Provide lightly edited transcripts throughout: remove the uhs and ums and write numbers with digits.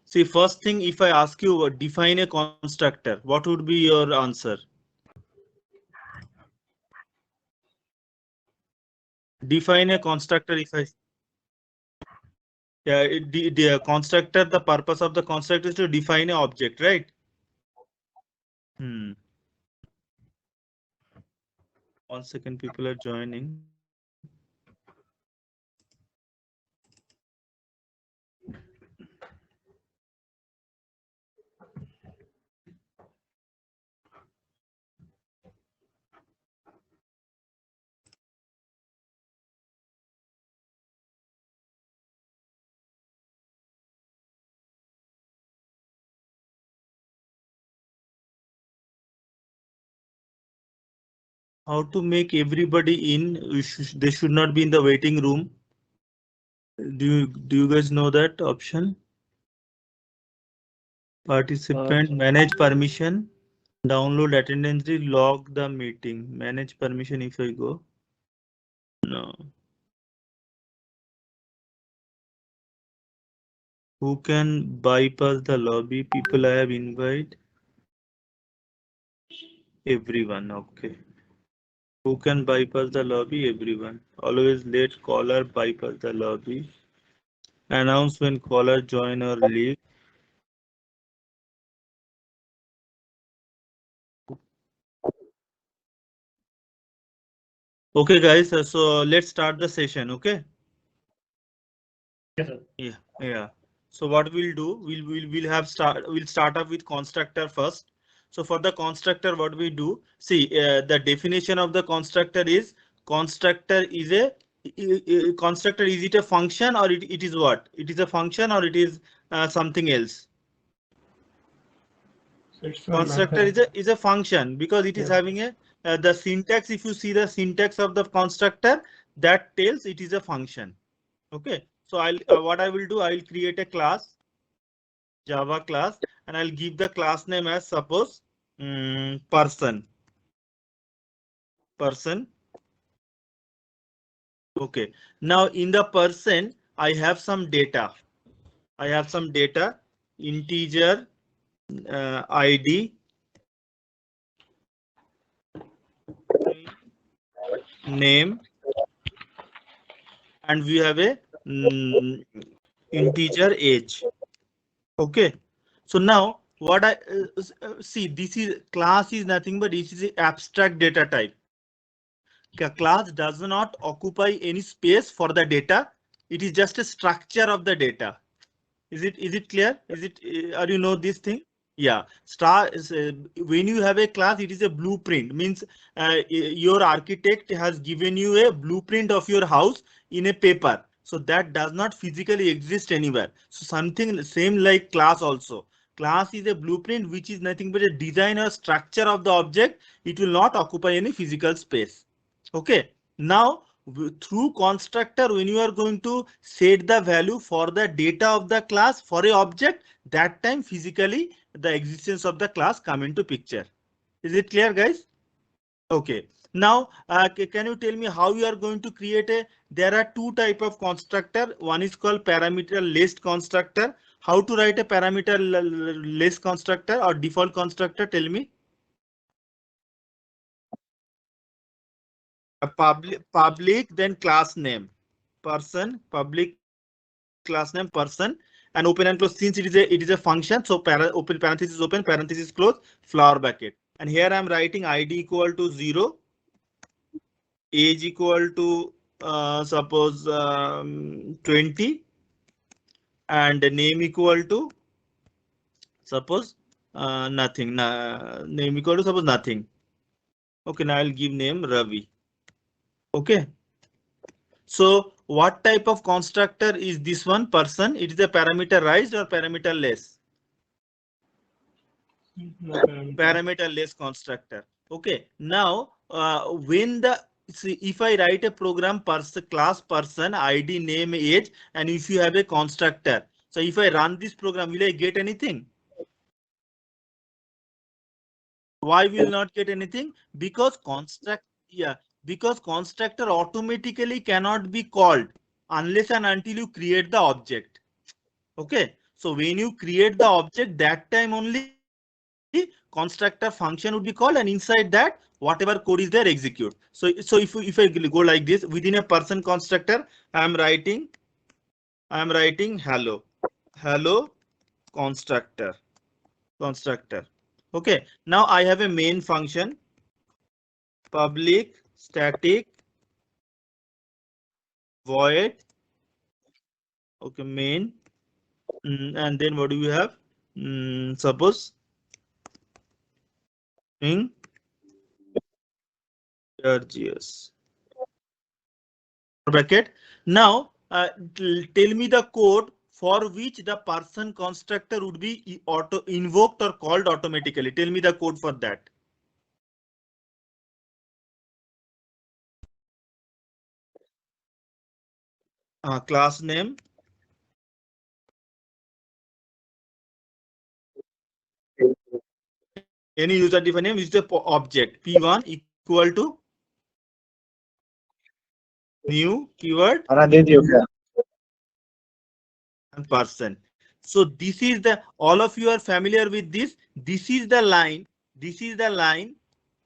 See, first thing, if I ask you define a constructor, what would be your answer? Define a constructor. If I Yeah, the constructor, the purpose of the constructor is to define an object, right? Hmm. 1 second, people are joining. How to make everybody in? They should not be in the waiting room. Do you guys know that option? Participant, manage permission, download attendance, log the meeting, manage permission. If I go, no. Who can bypass the lobby? People I have invited. Everyone, okay. Who can bypass the lobby? Everyone. Always let caller bypass the lobby. Announce when caller join or leave. Okay, guys. So let's start the session. Okay. Yes, sir. Yeah. So what we'll do, we'll start off with constructor first. So for the constructor, what we do, see, the definition of the constructor is constructor is a constructor. Is it a function or it is what? It is a function or it is something else? Constructor is a function because it is having a the syntax. If you see the syntax of the constructor, that tells it is a function. Okay. So what I will do, I will create a class, Java class, and I'll give the class name as suppose person. Okay. Now in the person, I have some data. Integer, ID, name, and we have a integer age. Okay. So now what I see, this is class is nothing but this is an abstract data type. Class does not occupy any space for the data. It is just a structure of the data. Is it clear? Are you know this thing? Yeah. When you have a class, it is a blueprint. Means your architect has given you a blueprint of your house in a paper. So that does not physically exist anywhere. So something same like class also. Class is a blueprint which is nothing but a design or structure of the object. It will not occupy any physical space. Okay. Now through constructor, when you are going to set the value for the data of the class for a object, that time physically the existence of the class come into picture. Is it clear, guys? Okay. Now can you tell me how you are going to create a? There are two type of constructor. One is called parameter list constructor. How to write a parameter list constructor or default constructor? Tell me. A public, then class name, person, public class name, person, and open and close. Since it is a function, so open parenthesis close, flower bracket. And here I am writing ID equal to 0, age equal to suppose 20, and name equal to suppose nothing. Name equal to suppose nothing. Okay, now I'll give name Ravi. Okay. So what type of constructor is this one? Person. It is a parameterized or parameterless? Parameterless constructor. Okay. Now when the see, if I write a program class person, ID, name, age, and if you have a constructor, so if I run this program, will I get anything? Why will not get anything? Because because constructor automatically cannot be called unless and until you create the object. Okay. So when you create the object, that time only constructor function would be called, and inside that whatever code is there execute. So if I go like this within a person constructor, I am writing hello constructor. Okay, now I have a main function, public static void. Okay, main. And then what do we have? Suppose string RGS bracket. Now tell me the code for which the person constructor would be auto invoked or called automatically. Tell me the code for that. Class name. Any user defined name is the object p1 equal to new keyword and person. So this is the, all of you are familiar with this. This is the line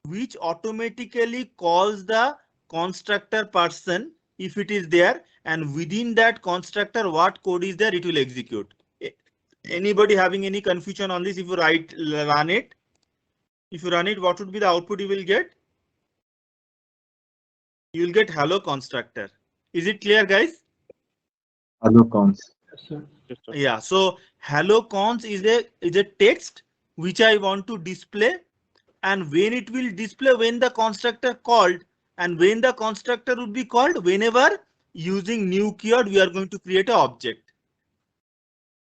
which automatically calls the constructor person if it is there, and within that constructor what code is there, it will execute. Anybody having any confusion on this? If you run it, what would be the output you will get? You will get hello constructor. Is it clear, guys? Hello cons. Yes, sir. Yeah, so hello cons is a text which I want to display, and when it will display when the constructor called, and when the constructor would be called whenever using new keyword we are going to create an object.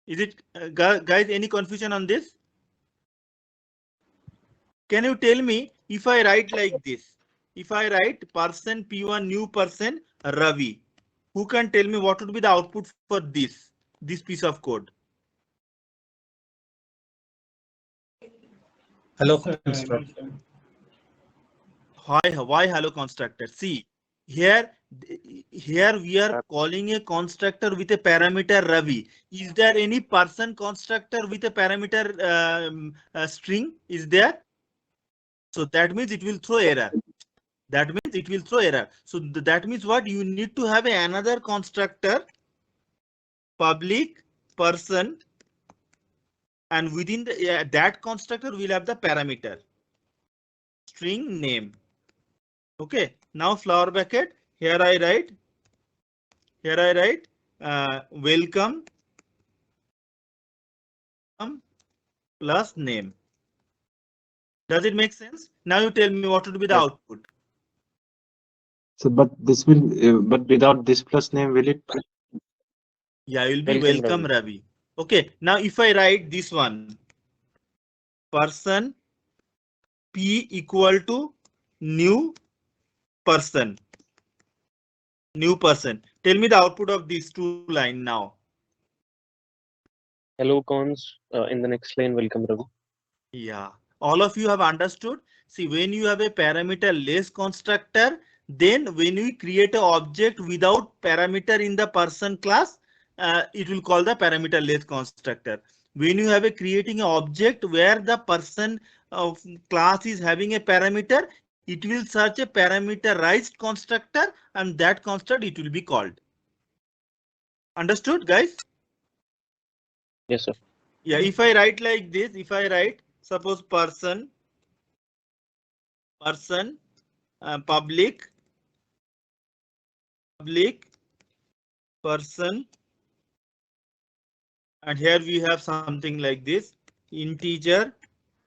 Is it guys, any confusion on this? Can you tell me if I write like this, if I write person p1 new person Ravi, who can tell me what would be the output for this piece of code? Hello Sir, constructor. Why hello constructor? See, here we are calling a constructor with a parameter Ravi. Is there any person constructor with a parameter string? Is there? So that means it will throw error. So that means what? You need to have another constructor, public person, and within the, that constructor will have the parameter string name. Okay, now flower bracket. Here I write welcome plus name. Does it make sense? Now you tell me what would be the output. So, but this will, but without this plus name, will it? Yeah, it will be welcome Ravi. Okay, now if I write this one, person p equal to new person. Tell me the output of these two lines now. Hello cons, in the next line, welcome Ravi. Yeah, all of you have understood. See, when you have a parameter less constructor, then when we create an object without parameter in the person class, it will call the parameter less constructor. When you have a creating an object where the person class is having a parameter, it will search a parameterized constructor, and that construct it will be called. Understood, guys? Yes, sir. Yeah, if I write like this, suppose person public person, and here we have something like this, integer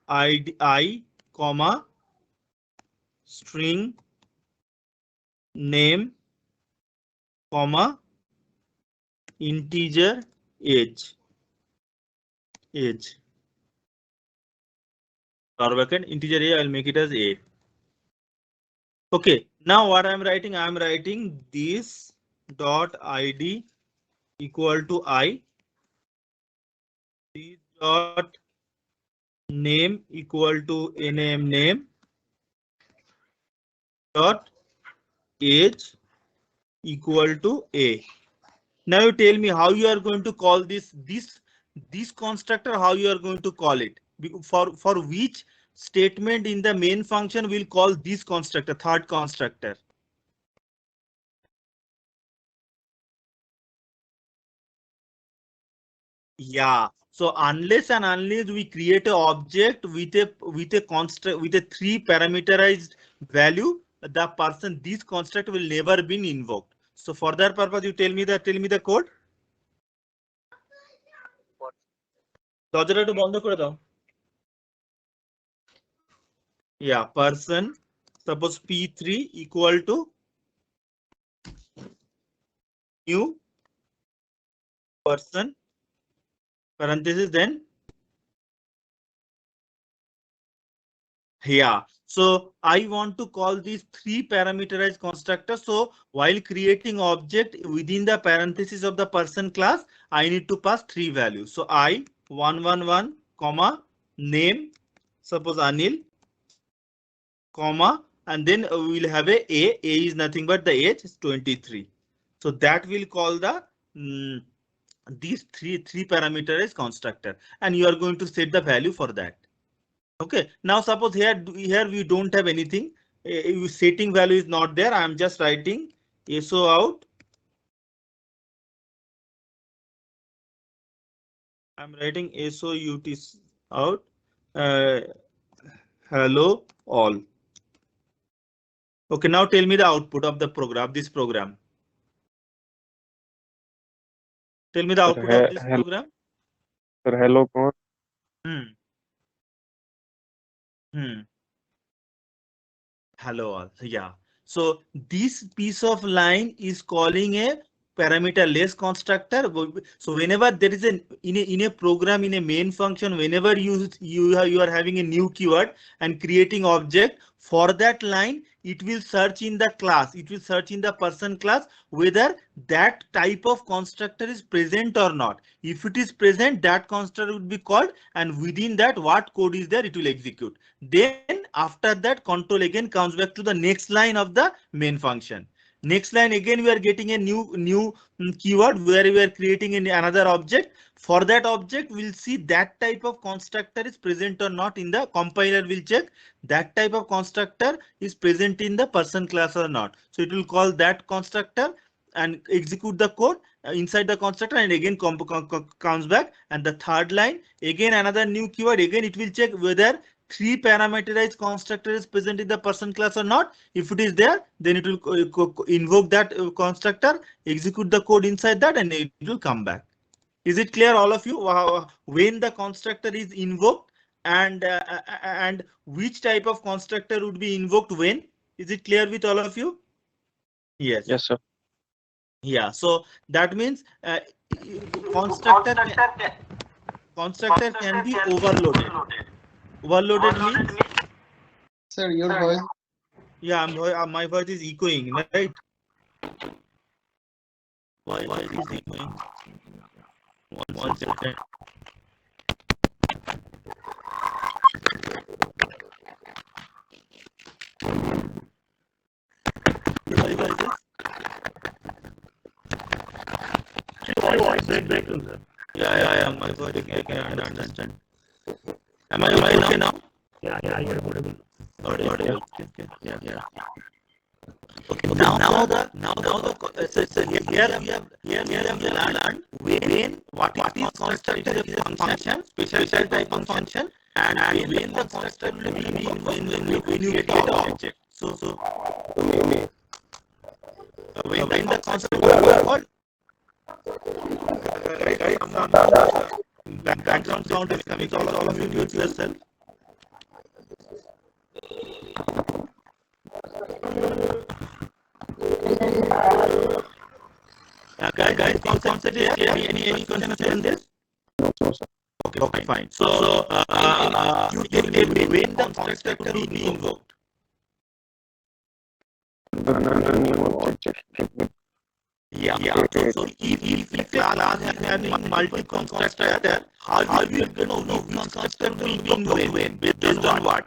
I comma string name comma integer age. Integer age, I'll make it as 8. Okay, now what I'm writing, I'm writing this dot id equal to I, this dot name equal to name dot age equal to a. Now you tell me how you are going to call this this constructor, how you are going to call it? For which statement in the main function we'll call this constructor, third constructor? Yeah. So unless and unless we create an object with a construct with a 3 parameterized value, the person this construct will never be invoked. So for that purpose, you tell me the code. দরজাটা একটু বন্ধ করে দাও. Yeah, person, suppose P3 equal to new person parenthesis then. Yeah, so I want to call these 3 parameterized constructor. So while creating object within the parenthesis of the person class, I need to pass 3 values. So I111 comma name, suppose Anil, comma, and then we will have a is nothing but the age is 23. So that will call the these three parameterized constructor, and you are going to set the value for that. Okay, now suppose here we don't have anything. Setting value is not there. I am just writing SO out. I'm writing SO UT out. Hello all. Okay, now tell me the output of the program. This program. Tell me the output of this program. Sir, hello, Kumar. Hello all. Yeah. So this piece of line is calling a parameterless constructor. So whenever there is in a program, in a main function, whenever you are having a new keyword and creating object for that line, it will search in the class. It will search in the person class whether that type of constructor is present or not. If it is present, that constructor would be called, and within that what code is there, it will execute. Then after that, control again comes back to the next line of the main function. Next line again, we are getting a new keyword where we are creating another object. For that object, we'll see that type of constructor is present or not. In the compiler will check that type of constructor is present in the person class or not. So it will call that constructor and execute the code inside the constructor, and again comes back. And the third line, again another new keyword, again it will check whether 3 parameterized constructor is present in the person class or not. If it is there, then it will invoke that constructor, execute the code inside that, and it will come back. Is it clear, all of you, when the constructor is invoked and which type of constructor would be invoked when? Is it clear with all of you? Yes. Yes, sir. Yeah. So that means constructor can be overloaded. Overloaded means? Sir, your voice. Yeah, my voice is echoing, right? Why is it echoing? One second. Yeah. My voice, I can understand. Am I okay now? Yeah, you're audible. Audible. Okay. Yeah. Okay. Now the here we have learned when what is this constructor is a function, special type of function, and when the constructor will be when you create an object. So when the constructor will be called, background sound is coming. All of you mute yourself. Guys, concept here. Any question in this? No, sir. Okay, fine. So you tell me when the constructor will be invoked. Yeah. So if the class is having multi-constructor, how you going to know which constructor will be invoked when? Based on what?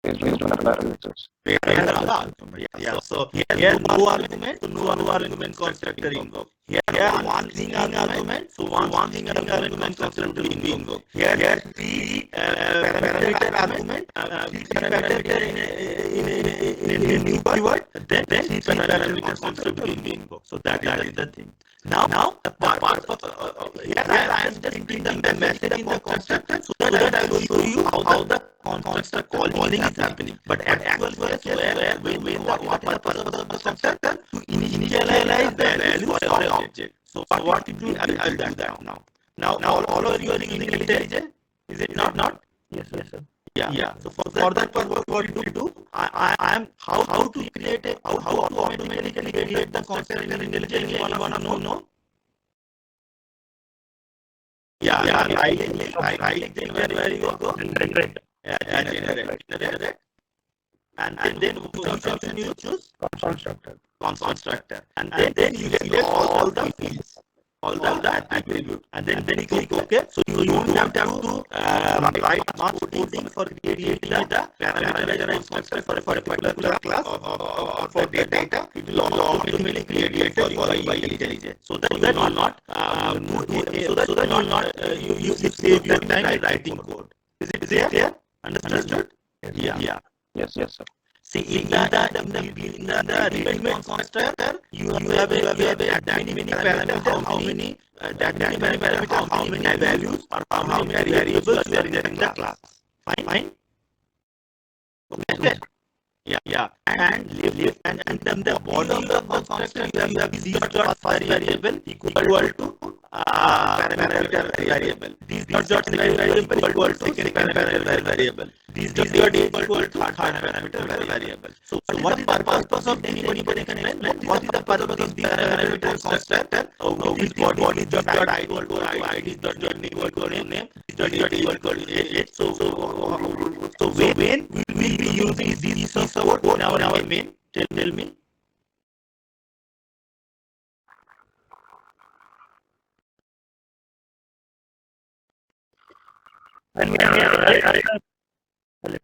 based on the parameters. Based on the argument. Yeah. So here no argument, so no argument constructor invoked. Here one string argument, so one string argument constructor to be invoked. Here three parameter argument, three parameter in a new keyword, then three parameter constructor to be invoked. So that is the thing. Now the part of here I am just putting the message in the constructor so that I will show you how the constructor calling is happening. But actual case where what is the purpose of the constructor to initialize the value for an object. So what you do, I'll do that now. Now all of you are using IntelliJ, is it not? Yes, sir. Yeah. So for that purpose, what you do, I am how to create a how to automatically create the constructor in IntelliJ. Anyone wanna know? Yeah. Right. Where you go? Right. Generate. And then which option you choose? Constructor. And then you select all the fields, all the attributes, and then you click OK. So you don't have to write much coding for creating the parameter constructor for a particular class or for the data. It will automatically create for you by IntelliJ. So that you will not you save your time writing code. Is it clear? Understood? Yeah. Yes, sir. See, in the development constructor, you have that many parameters, how many parameters, how many values, or how many variables you are in the class. Fine. Okay. Yeah. And then the bottom of the constructor, you have these variable equal to parameter variable. These variable equal to second parameter variable. These equal to third parameter variable. So what is the purpose of anybody can explain? What is the purpose of the parameter constructor? What is the dot equal to ID, dot equal to name, dot equal to age. So when we will be using these support in our main, tell me.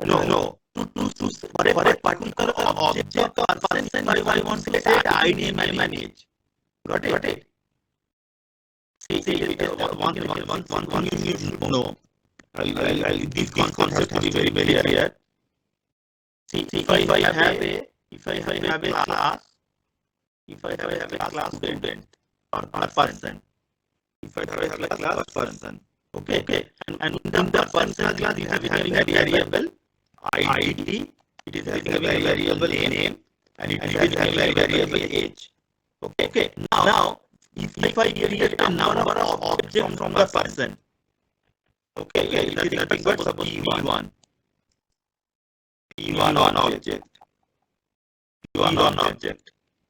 No. To for a particular object or person, I want to set ID, name, and age. Got it? See, one you need to know. These concepts to be very clear. See, if I have a class, student or person, if I have a class person, okay, and in the person class is having a variable ID, it is having a variable name, and it is having a variable age. Okay. Now, if I create a number of objects from the person, okay, it is nothing but P1 object.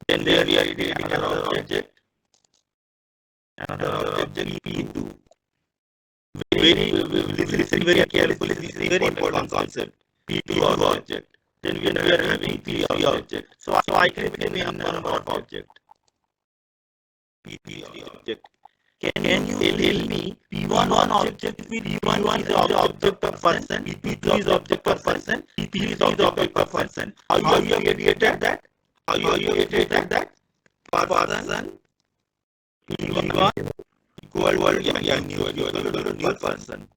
Then there we are creating another object P2. Listen very carefully. This is a very important concept. P2 object. Then we are having P3 object. So I created a number of object. P3 object. Can you tell me P1 object with P1 is the object of person, P2 is object of person, P3 is object of person. How you have created that? Person P1 equal to new person.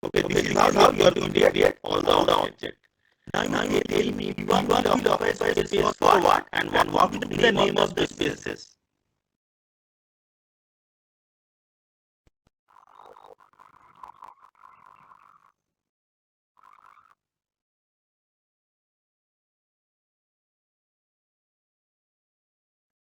Okay, this is how you are going to create all the object. Now you tell me P1 will occupy space for what and what will be the name of the spaces.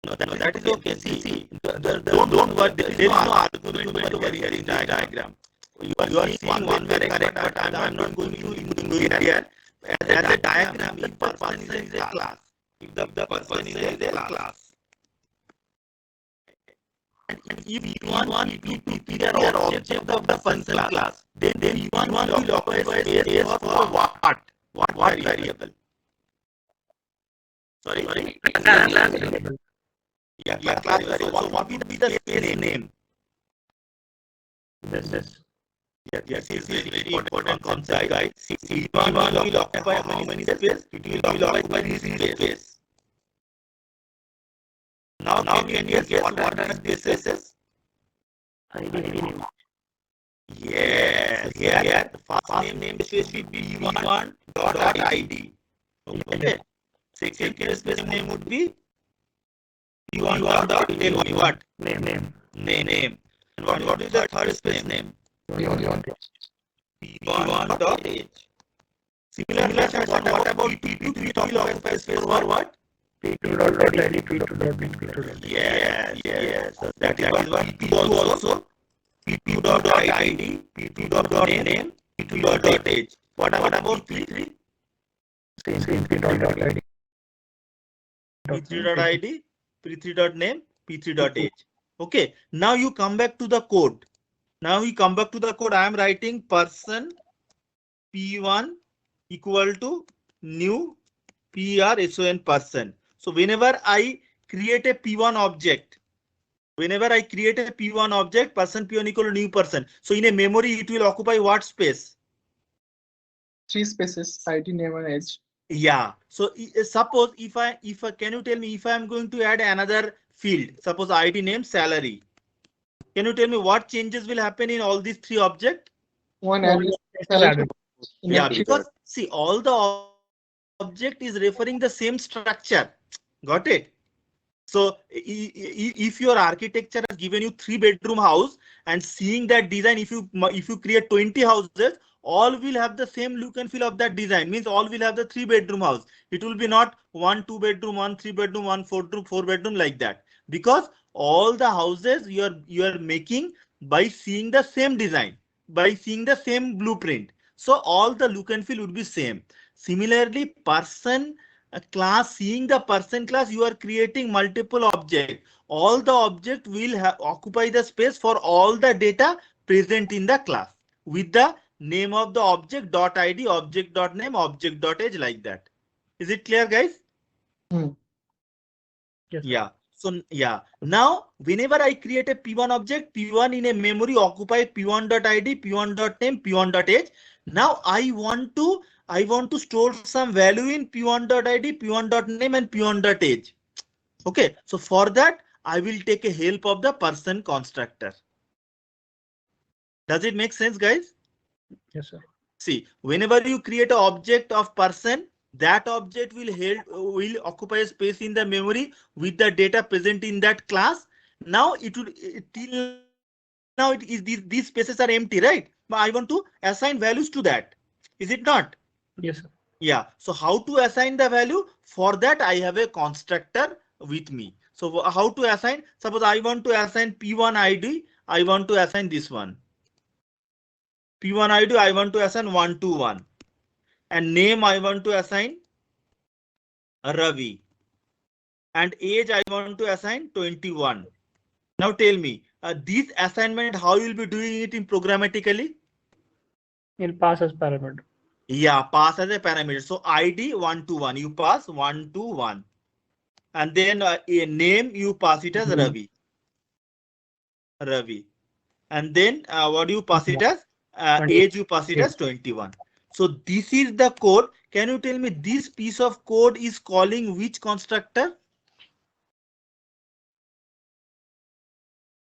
No, that is okay. See, don't worry. There is no argument over here in the diagram. You are seeing one very correct, but I am not going to do it here. As a diagram, if the person is a class, if the person is a class, and if P1 is an object of the person class, then P1 will occupy space for what variable? Sorry. Yeah, class. So what will be the space name? This. Yes, is very important concept, guys. See, P1 will occupy how many space? It will occupy this space. Now can you guess what are these spaces? ID name. Yes, here the first name space will be P1 dot ID. Okay. Second space name would be P1 dot tell me what? Name. Name. And what is the third space name? P1. P1 dot age. Similarly, what about P2? P2 will occupy space for what? P2 dot ID. P2 dot P2 dot. Yes. That is what P2 also. P2 dot ID, P2 dot name, P2 dot age. What about P3? Same P2 dot ID. P3 dot ID, P3 dot name, P3 dot age. Okay. Now you come back to the code. I am writing person P1 equal to new person person. So whenever I create a P1 object, person P1 equal to new person. So in a memory, it will occupy what space? 3 spaces, ID, name, and age. Yeah. So suppose if I can you tell me if I am going to add another field, suppose ID, name, salary. Can you tell me what changes will happen in all these three objects? One One added. is added. Yeah, because see, all the object is referring the same structure. Got it? So if your architecture has given you 3-bedroom house and seeing that design, if you create 20 houses, all will have the same look and feel of that design. Means all will have the 3-bedroom house. It will be not 1 2-bedroom, 1 3-bedroom, 1 4-bedroom like that. Because all the houses you are making by seeing the same design, by seeing the same blueprint. So all the look and feel would be same. Similarly, person class, seeing the person class, you are creating multiple objects. All the object will occupy the space for all the data present in the class with the name of the object dot id, object dot name, object dot age, like that. Is it clear, guys? Yes. Yeah. So yeah, now whenever I create a P1 object, P1 in a memory occupy P1 dot id, P1 dot name, P1 dot age. Now I want to store some value in P1 dot id, P1 dot name, and P1 dot age. Okay, so for that I will take a help of the person constructor. Does it make sense, guys? Yes, sir. See, whenever you create an object of person, that object will occupy a space in the memory with the data present in that class. Now till now these spaces are empty, right? But I want to assign values to that. Is it not? Yes, sir. Yeah. So how to assign the value? For that I have a constructor with me. So how to assign? Suppose I want to assign P1 ID. I want to assign this one. P1 ID I want to assign 121. And name I want to assign Ravi. And age I want to assign 21. Now tell me, this assignment, how you will be doing it in programmatically? It'll pass as parameter. Yeah, pass as a parameter. So ID 121, you pass 121. And then a name, you pass it as Ravi. And then what do you pass it as? Age, you pass it as 21. So this is the code. Can you tell me this piece of code is calling which constructor?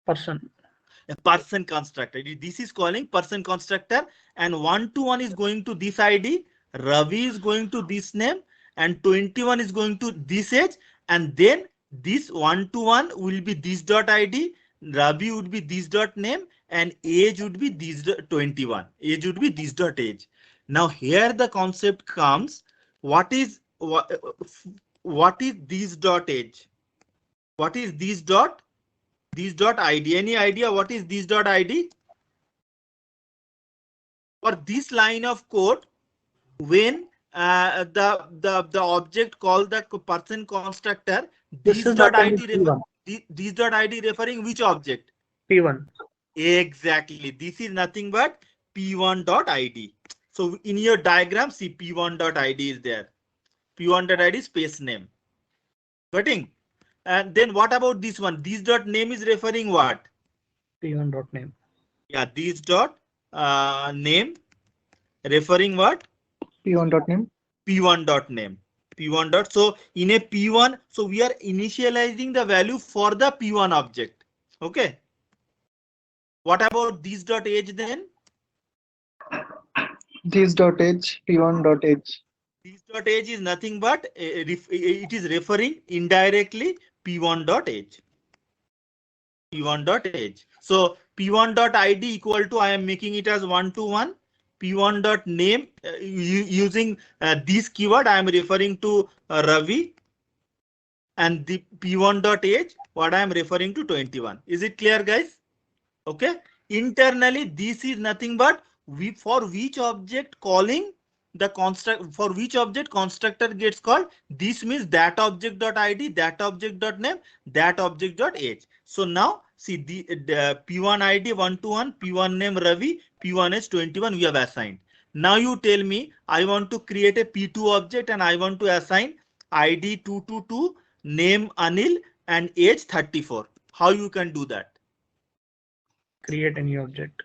Person. A person constructor. This is calling person constructor, and 121 is going to this ID, Ravi is going to this name, and 21 is going to this age, and then this 121 will be this dot ID, Ravi would be this dot name, and age would be this 21. Age would be this dot age. Now here the concept comes. What is this dot age? What is this dot? This dot ID. Any idea what is this dot ID? For this line of code, when the object called the person constructor, this dot ID referring which object? P1. Exactly. This is nothing but P1 dot ID. So in your diagram, see P1 dot ID is there. P1 dot ID space name. Getting? And then what about this one? This dot name is referring what? P1 dot name. Yeah, this dot name referring what? P1 dot name. P1 dot name. P1 dot. So in a P1, so we are initializing the value for the P1 object. Okay. What about this dot age then? This dot age, P1 dot age. This dot age is nothing but it is referring indirectly P1 dot age. P1 dot age. So P1 dot ID equal to, I am making it as 1 to 1. P1 dot name using this keyword, I am referring to Ravi. And the P1 dot age, what I am referring to 21. Is it clear, guys? Okay. Internally, this is nothing but for which object calling the construct, for which object constructor gets called. This means that object dot ID, that object dot name, that object dot age. So now see the P1 ID 1 to 1, P1 name Ravi, P1 is 21 we have assigned. Now you tell me I want to create a P2 object and I want to assign ID 222, name Anil and age 34. How you can do that? Create a new object.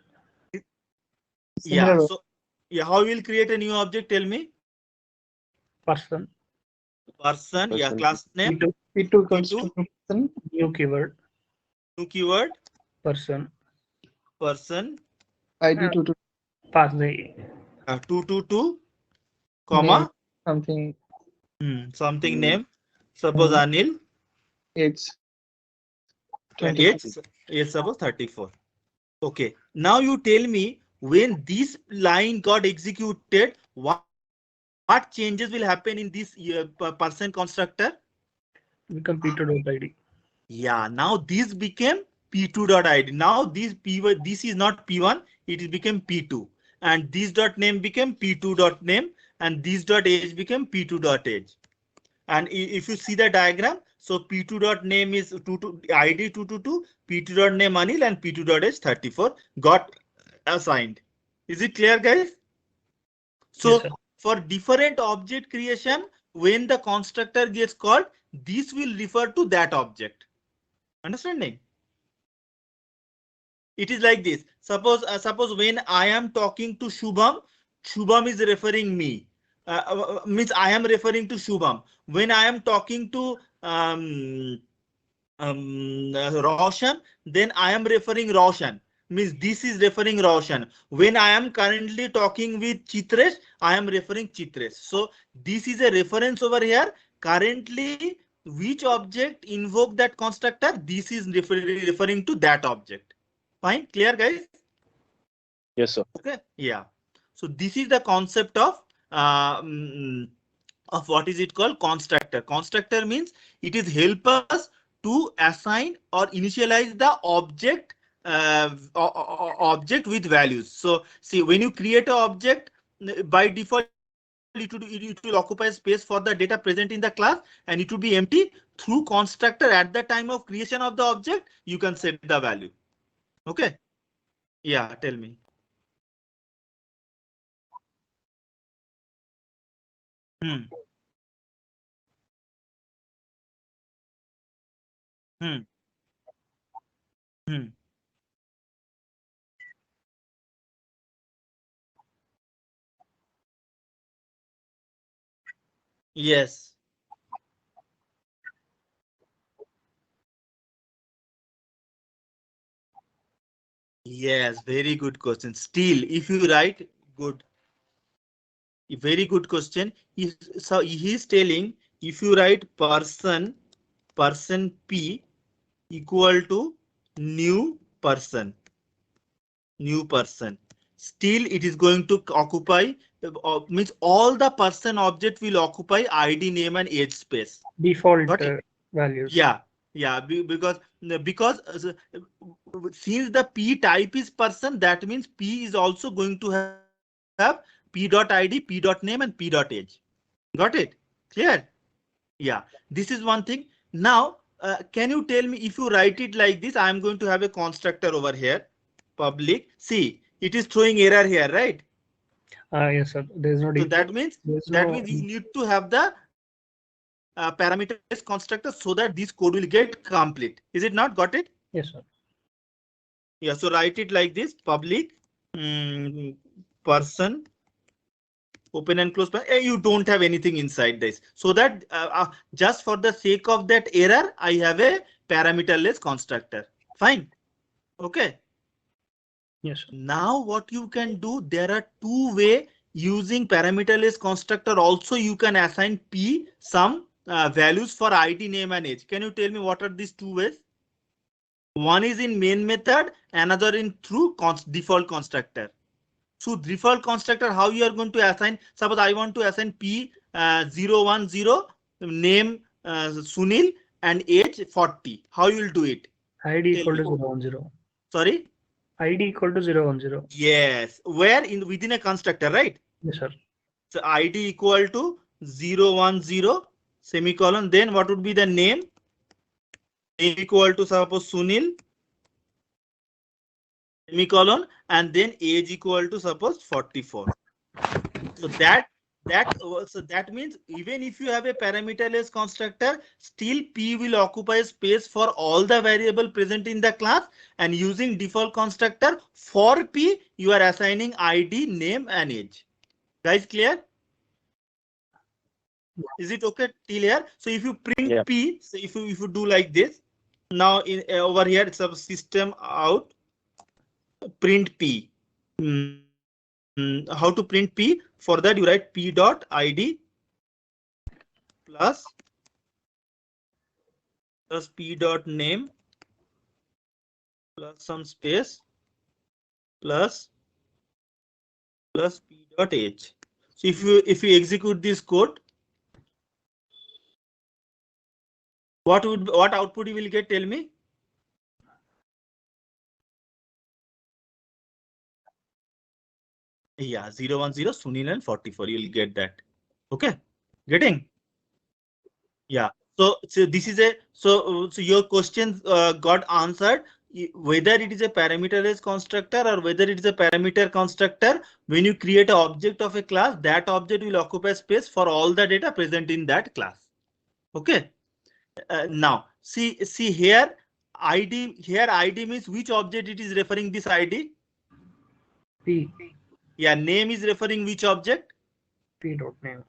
Yeah. Similar. So yeah, how will create a new object? Tell me. Person. Person. Yeah. Person. Class name. P2. P2 equals P2. to person. New keyword. New keyword. Person. Person. ID to Pass the 222, comma something something name. Suppose Anil. age. And 24. age suppose 34. Okay. Now you tell me when this line got executed, what changes will happen in this person constructor? become P2.id. Yeah, now this became P2.id. Now this P1, this is not P1, it is became P2. And this dot name became P2.name and this dot age became P2.age. And if you see the diagram, so P2.name is ID 222, P2.name Anil and P2.age 34 got assigned. Is it clear, guys? So Yes, sir. for different object creation, when the constructor gets called, this will refer to that object. Understanding? It is like this. Suppose when I am talking to Shubham, Shubham is referring me. Means I am referring to Shubham. When I am talking to Roshan, then I am referring Roshan. Means this is referring Roshan. When I am currently talking with Chitresh, I am referring Chitresh. So this is a reference over here. Currently, which object invoke that constructor? This is referring to that object. Fine, clear, guys? Yes, sir. Okay, yeah. So this is the concept of what is it called? Constructor. Constructor means it is help us to assign or initialize the object object with values. So see, when you create an object, by default it will occupy space for the data present in the class and it will be empty. Through constructor at the time of creation of the object, you can set the value. Okay. Yeah, tell me. Hmm. Yes. Yes, very good question. Still, if you write good, very good question. So he's telling if you write person P equal to new person, still it is going to occupy means all the person object will occupy ID, name and age space. Default Got it? values. Yeah, because since the P type is person, that means P is also going to have P.id, P.name and P.age. Got it? Clear? Yeah, this is one thing. Now, can you tell me if you write it like this, I am going to have a constructor over here, public. See, it is throwing error here, right? Yes, sir. There is no So default. that means you need to have the parameters constructor so that this code will get complete. Is it not? Got it? Yes, sir. Yeah. So write it like this: public person, open and close, you don't have anything inside this. So that just for the sake of that error, I have a parameterless constructor. Fine. Okay. Yes. Now what you can do, there are two ways using parameterless constructor. Also, you can assign P some values for ID, name and age. Can you tell me what are these two ways? One is in main method, another in through default constructor. So default constructor, how you are going to assign? Suppose I want to assign P010, name Sunil and age 40. How you will do it? ID equal to Tell me. 010. Sorry? ID equal to 010. Yes. Where in within a constructor, right? Yes, sir. So ID equal to 010 semicolon. Then what would be the name? Name equal to suppose Sunil semicolon, and then age equal to suppose 44. So that means even if you have a parameterless constructor, still P will occupy space for all the variable present in the class, and using default constructor for P you are assigning ID, name and age. Guys, clear? Is it okay till here? So if you print P, so if you do like this, now in over here it's a system out print P. How to print P? For that you write P dot ID plus P dot name plus some space plus P dot age. So if you execute this code, what output you will get? Tell me. Yeah, 010 Sunil and 44. You'll get that. Okay, getting? Yeah. So this is a so your question got answered. Whether it is a parameterless constructor or whether it is a parameter constructor, when you create an object of a class, that object will occupy space for all the data present in that class. Okay. Now see here ID, here ID means which object it is referring this ID? P. Yeah, name is referring which object? P dot name.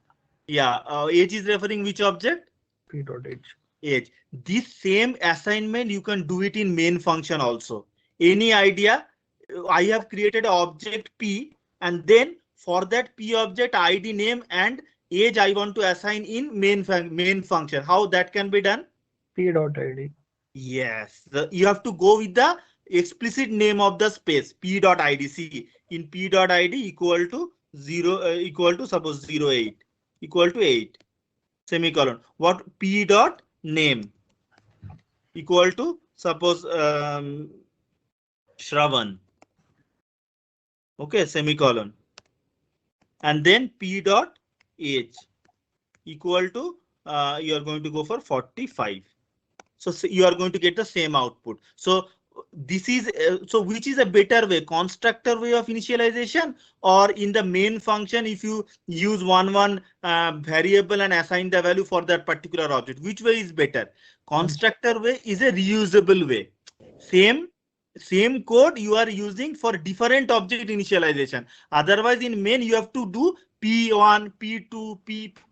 Yeah, age is referring which object? P dot age. Age. This same assignment you can do it in main function also. Any idea? I have created an object P, and then for that P object ID, name and age I want to assign in main function. How that can be done? P dot ID. Yes, you have to go with the explicit name of the space P dot ID. See, in P dot ID equal to 0 equal to suppose 08 equal to 8 semicolon. What P dot name equal to suppose Shravan. Okay, semicolon. And then P dot age equal to you are going to go for 45. So you are going to get the same output. So this is so which is a better way, constructor way of initialization, or in the main function if you use one variable and assign the value for that particular object, which way is better? Constructor way is a reusable way. Same code you are using for different object initialization. Otherwise in main you have to do P1, P2,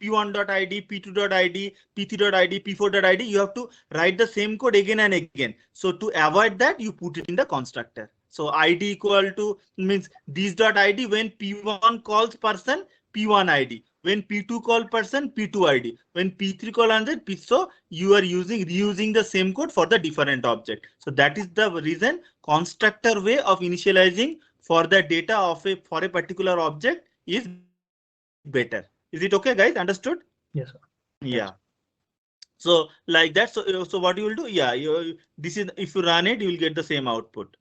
P1.id, P2.id, P3.id, P4.id. You have to write the same code again and again. So to avoid that, you put it in the constructor. So ID equal to means this.id when P1 calls person, P1 ID. When P2 call person, P2 ID. When P3 call another, so you are reusing the same code for the different object. So that is the reason constructor way of initializing for the data of for a particular object is better. Is it okay, guys? Understood? Yes, sir. Yeah. So like that. So what you will do? Yeah, this is if you run it, you will get the same output.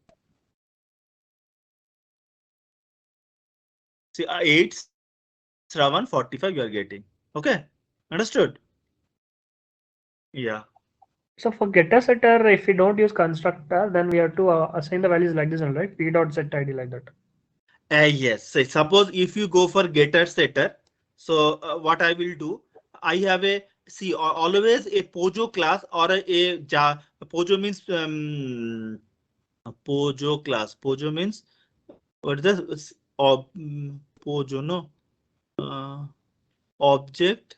See, 8 Shravan 45 you are getting. Okay, understood? Yeah. So for getter setter, if we don't use constructor, then we have to assign the values like this, right? P dot set ID like that. Yes. So suppose if you go for getter setter, so what I will do, I have a see always a Pojo class or a Pojo means Pojo class. Pojo means what is this Pojo, no? Object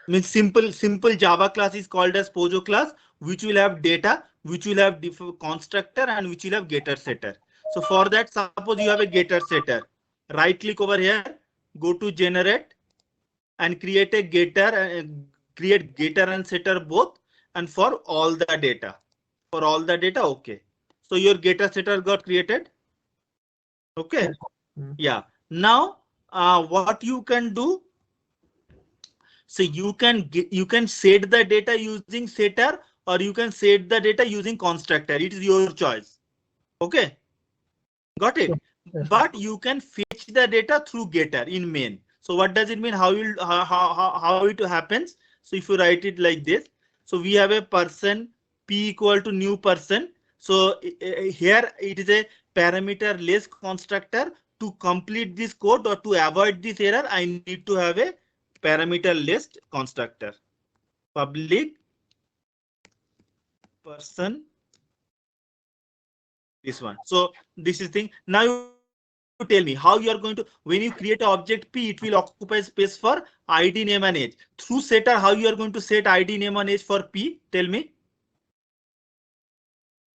means simple Java class is called as Pojo class, which will have data, which will have constructor, and which will have getter setter. So for that, suppose you have a getter setter, right click over here, go to generate and create a getter, create getter and setter both, and for all the data. For all the data, okay. So your getter setter got created. Okay. Yeah. Now what you can do? So you can set the data using setter, or you can set the data using constructor. It is your choice. Okay. Got it. Yes. But you can fetch the data through getter in main. So what does it mean? How it happens? So if you write it like this, so we have a person p equal to new person. So here it is a parameter less constructor. To complete this code or to avoid this error, I need to have a parameter list constructor. Public person, this one. So this is thing. Now you tell me how you are going to, when you create an object p, it will occupy space for id, name and age. Through setter, how you are going to set id, name and age for p? Tell me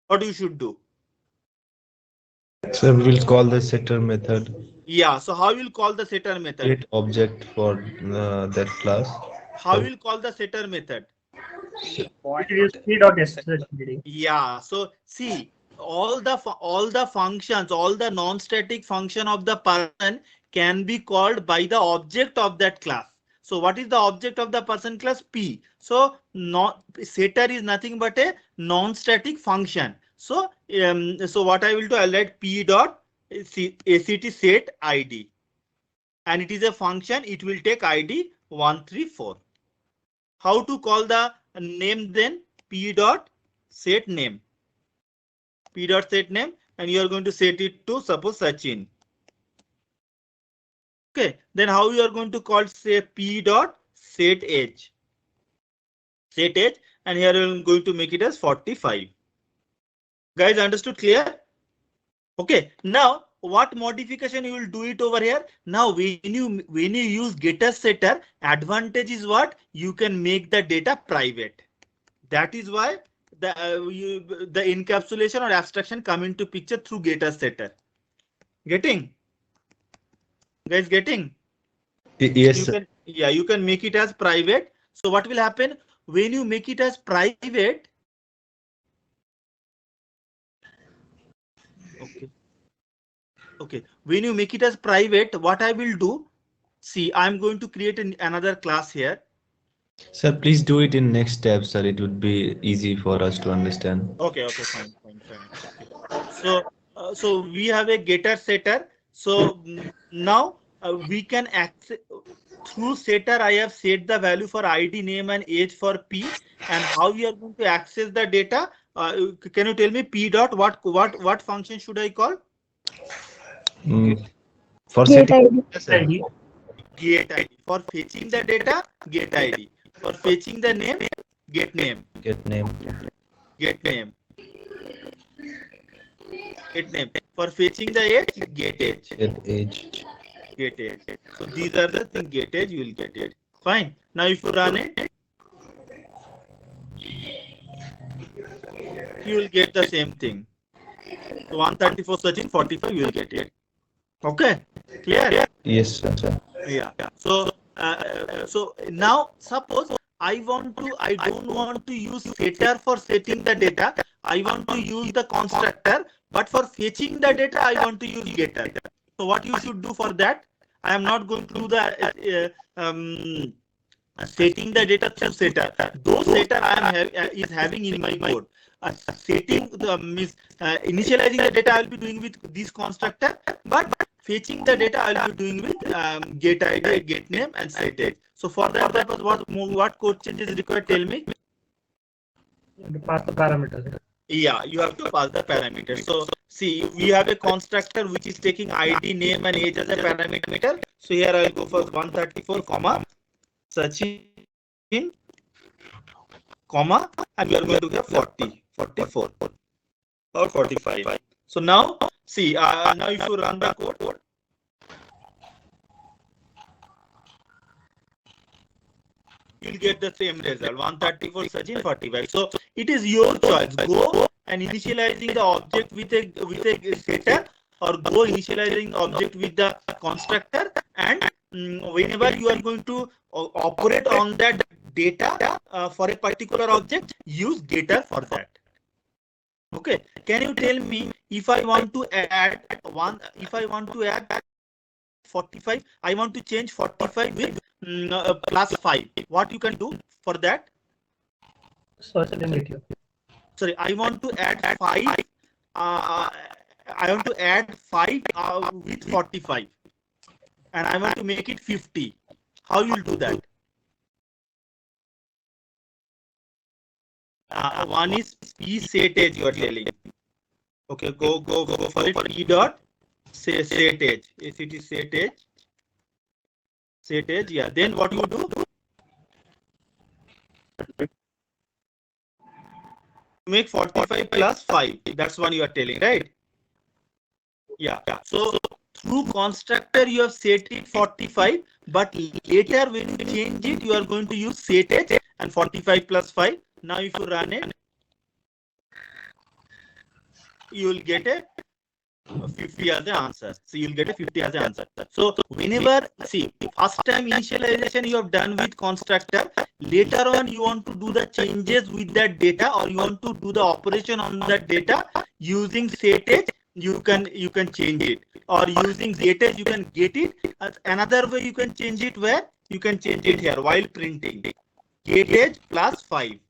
what you should do. So we will call the setter method. Yeah, so how you will call the setter method? Create object for that class. How you will call the setter method? It is p.ssetid. Yeah, so see, all the functions, all the non-static function of the person can be called by the object of that class. So what is the object of the person class? P. So setter is nothing but a non-static function. So so what I will do, I'll write p dot act set id, and it is a function. It will take id 134. How to call the name then? P dot set name. P dot set name, and you are going to set it to suppose Sachin. Okay, then how you are going to call, say, p dot set age. Set age, and here I am going to make it as 45. Guys, understood? Clear? Okay, now what modification you will do it over here? Now when you use getter setter, advantage is what? You can make the data private. That is why the encapsulation or abstraction come into picture through getter setter. Getting? Guys, getting? Yes, sir. You can make it as private. So what will happen when you make it as private? Okay. When you make it as private, what I will do? See, I'm going to create another class here. Sir, please do it in next step, sir. It would be easy for us to understand. Okay, fine. Okay. So we have a getter setter. So now we can access through setter. I have set the value for ID, name and age for P, and how we are going to access the data. Can you tell me P dot what function should I call? For Get setting ID. Get ID. For fetching the data, get ID. For fetching the name, get name. get name. Get name. Get name. For fetching the age, get age. Get age. Get age. So these are the things. Get age, you will get it. Fine. Now if you run it, you will get the same thing. So 134 searching 45, you will get it. Okay. Clear? Yes, sir. Yeah. So so now suppose I don't want to use setter for setting the data. I want to use the constructor, but for fetching the data, I want to use getter. So what you should do for that? I am not going to do the setting the data through setter. Those setter I am is having in my code. Setting means initializing the data I will be doing with this constructor, but fetching the data I will be doing with get ID, get name, and set age. So for that purpose, what code changes required? Tell me. To pass the parameters. Yeah, you have to pass the parameters. So see, we have a constructor which is taking ID, name, and age as a parameter. So here I will go for 134, Sachin, and we are going to get 40, 44 or 45. So now see, now if you run the code, you'll get the same result, 134 Sachin 45. So it is your choice. Go and initializing the object with a setter, or go initializing the object with the constructor, and whenever you are going to operate on that data for a particular object, use getter for that. Okay, can you tell me if I want to add 45, I want to change 45 with plus 5. What you can do for that? So sorry, I want to add 5. I want to add 5 with 45, and I want to make it 50. How you will do that? One is p set age, you are telling. Okay, go for it. P dot set age. If it is set age, yeah. Then what you do? Make 45 plus 5. That's what you are telling, right? Yeah. So through constructor you have set it 45, but later when you change it, you are going to use set age and 45 plus 5. Now if you run it, you will get a 50 as the answer. So you will get a 50 as the answer. So whenever, see, first time initialization you have done with constructor, later on you want to do the changes with that data, or you want to do the operation on that data using set age, you can change it, or using get age you can get it. Another way you can change it, where you can change it here while printing get age plus 5.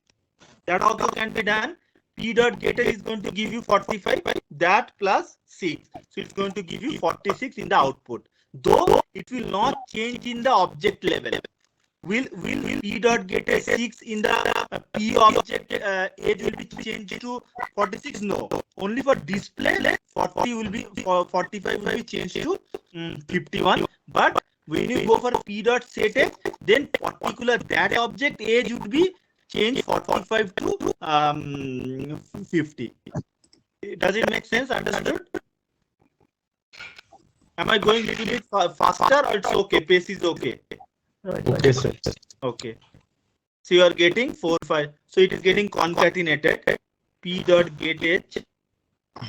That also can be done. P dot getter is going to give you 45, that plus 6. So it's going to give you 46 in the output. Though it will not change in the object level. Will P dot getter 6 in the P object age will be changed to 46? No. Only for display 45 will be changed to 51. But when you go for P dot set age, then particular that object age would be change 45 to 50. Does it make sense? Understood? Am I going a little bit faster, or it's okay? Pace is okay. Okay, sir. Okay. So you are getting 4, 5. So it is getting concatenated. P dot get age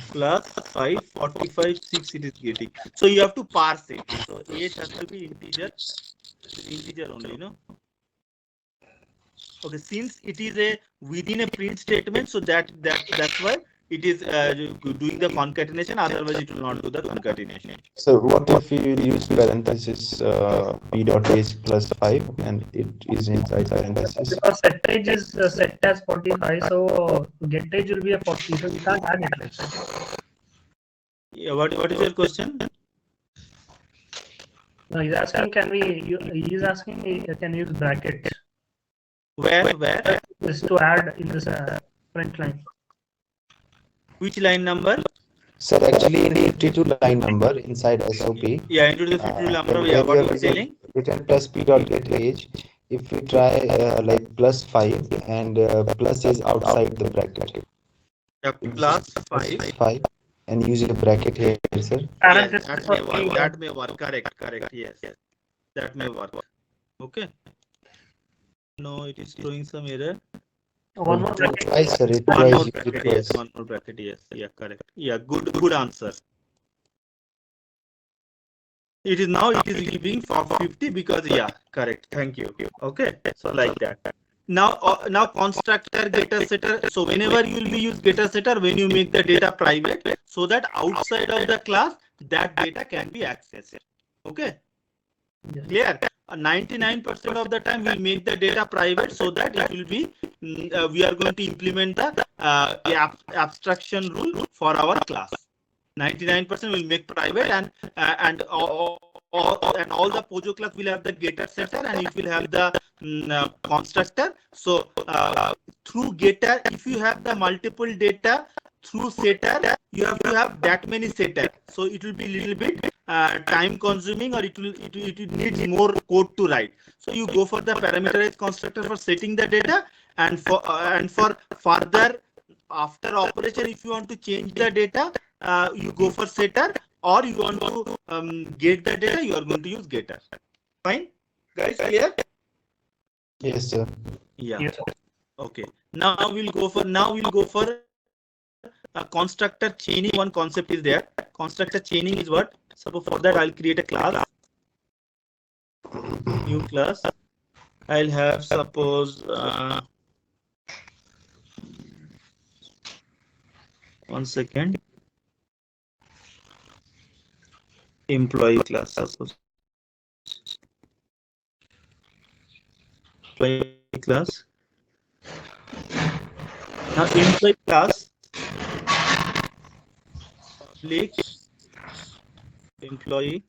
plus 5, 45, 6 it is getting. So you have to parse it. So age has to be integer only, you know. Okay, since it is within a print statement, so that's why it is doing the concatenation. Otherwise, it will not do the concatenation. So what if you use parenthesis p dot age plus 5 and it is inside parenthesis? because set age is set as 45, so get age will be a 40, so we can't add it like that. Yeah, what is your question? No, he's asking, can we use brackets? Where? Is to add in this print line. Which line number? Sir, actually in the 52 line number inside SOP. Yeah, into the 52 number. Yeah, what you are telling? Written plus p dot get age. If we try like plus 5 and plus is outside the bracket. Yeah, plus 5. And use a bracket here, sir. Yes, that may work. Correct. Yes. That may work. Okay. No, it is throwing some error. One more bracket. Twice, sir. It One more twice. bracket, yes. One more bracket, yes. Yeah, correct. Yeah, good answer. It is giving for 50 because, yeah, correct. Thank you. Okay, so like that. Now constructor getter setter. So whenever you will be use getter setter, when you make the data private, so that outside of the class that data can be accessed. Okay, clear. 99% of the time we'll make the data private, so that it will be we are going to implement the abstraction rule for our class. 99% will make private, and all the Pojo class will have the getter setter, and it will have the constructor. So through getter, if you have the multiple data, through setter you have to have that many setter, so it will be a little bit time consuming, or it needs more code to write. So you go for the parameterized constructor for setting the data, and for further after operation, if you want to change the data, you go for setter, or you want to get the data, you are going to use getter. Fine, guys, clear? Yes, sir. Yeah. Yes, sir. Okay. Now we'll go for a constructor chaining. One concept is there. Constructor chaining is what? So for that, I'll create a class. New class. I'll have suppose one second. Employee class, suppose. Employee class. Now employee class public employee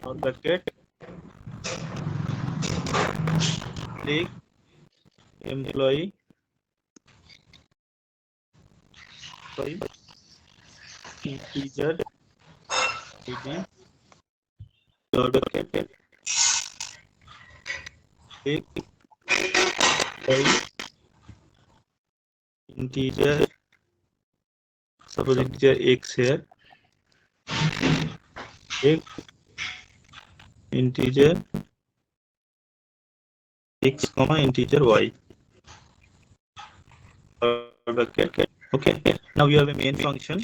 or bucket public employee integer id dot bucket public integer, suppose integer x here, x integer x comma integer y. Okay. Now we have a main function.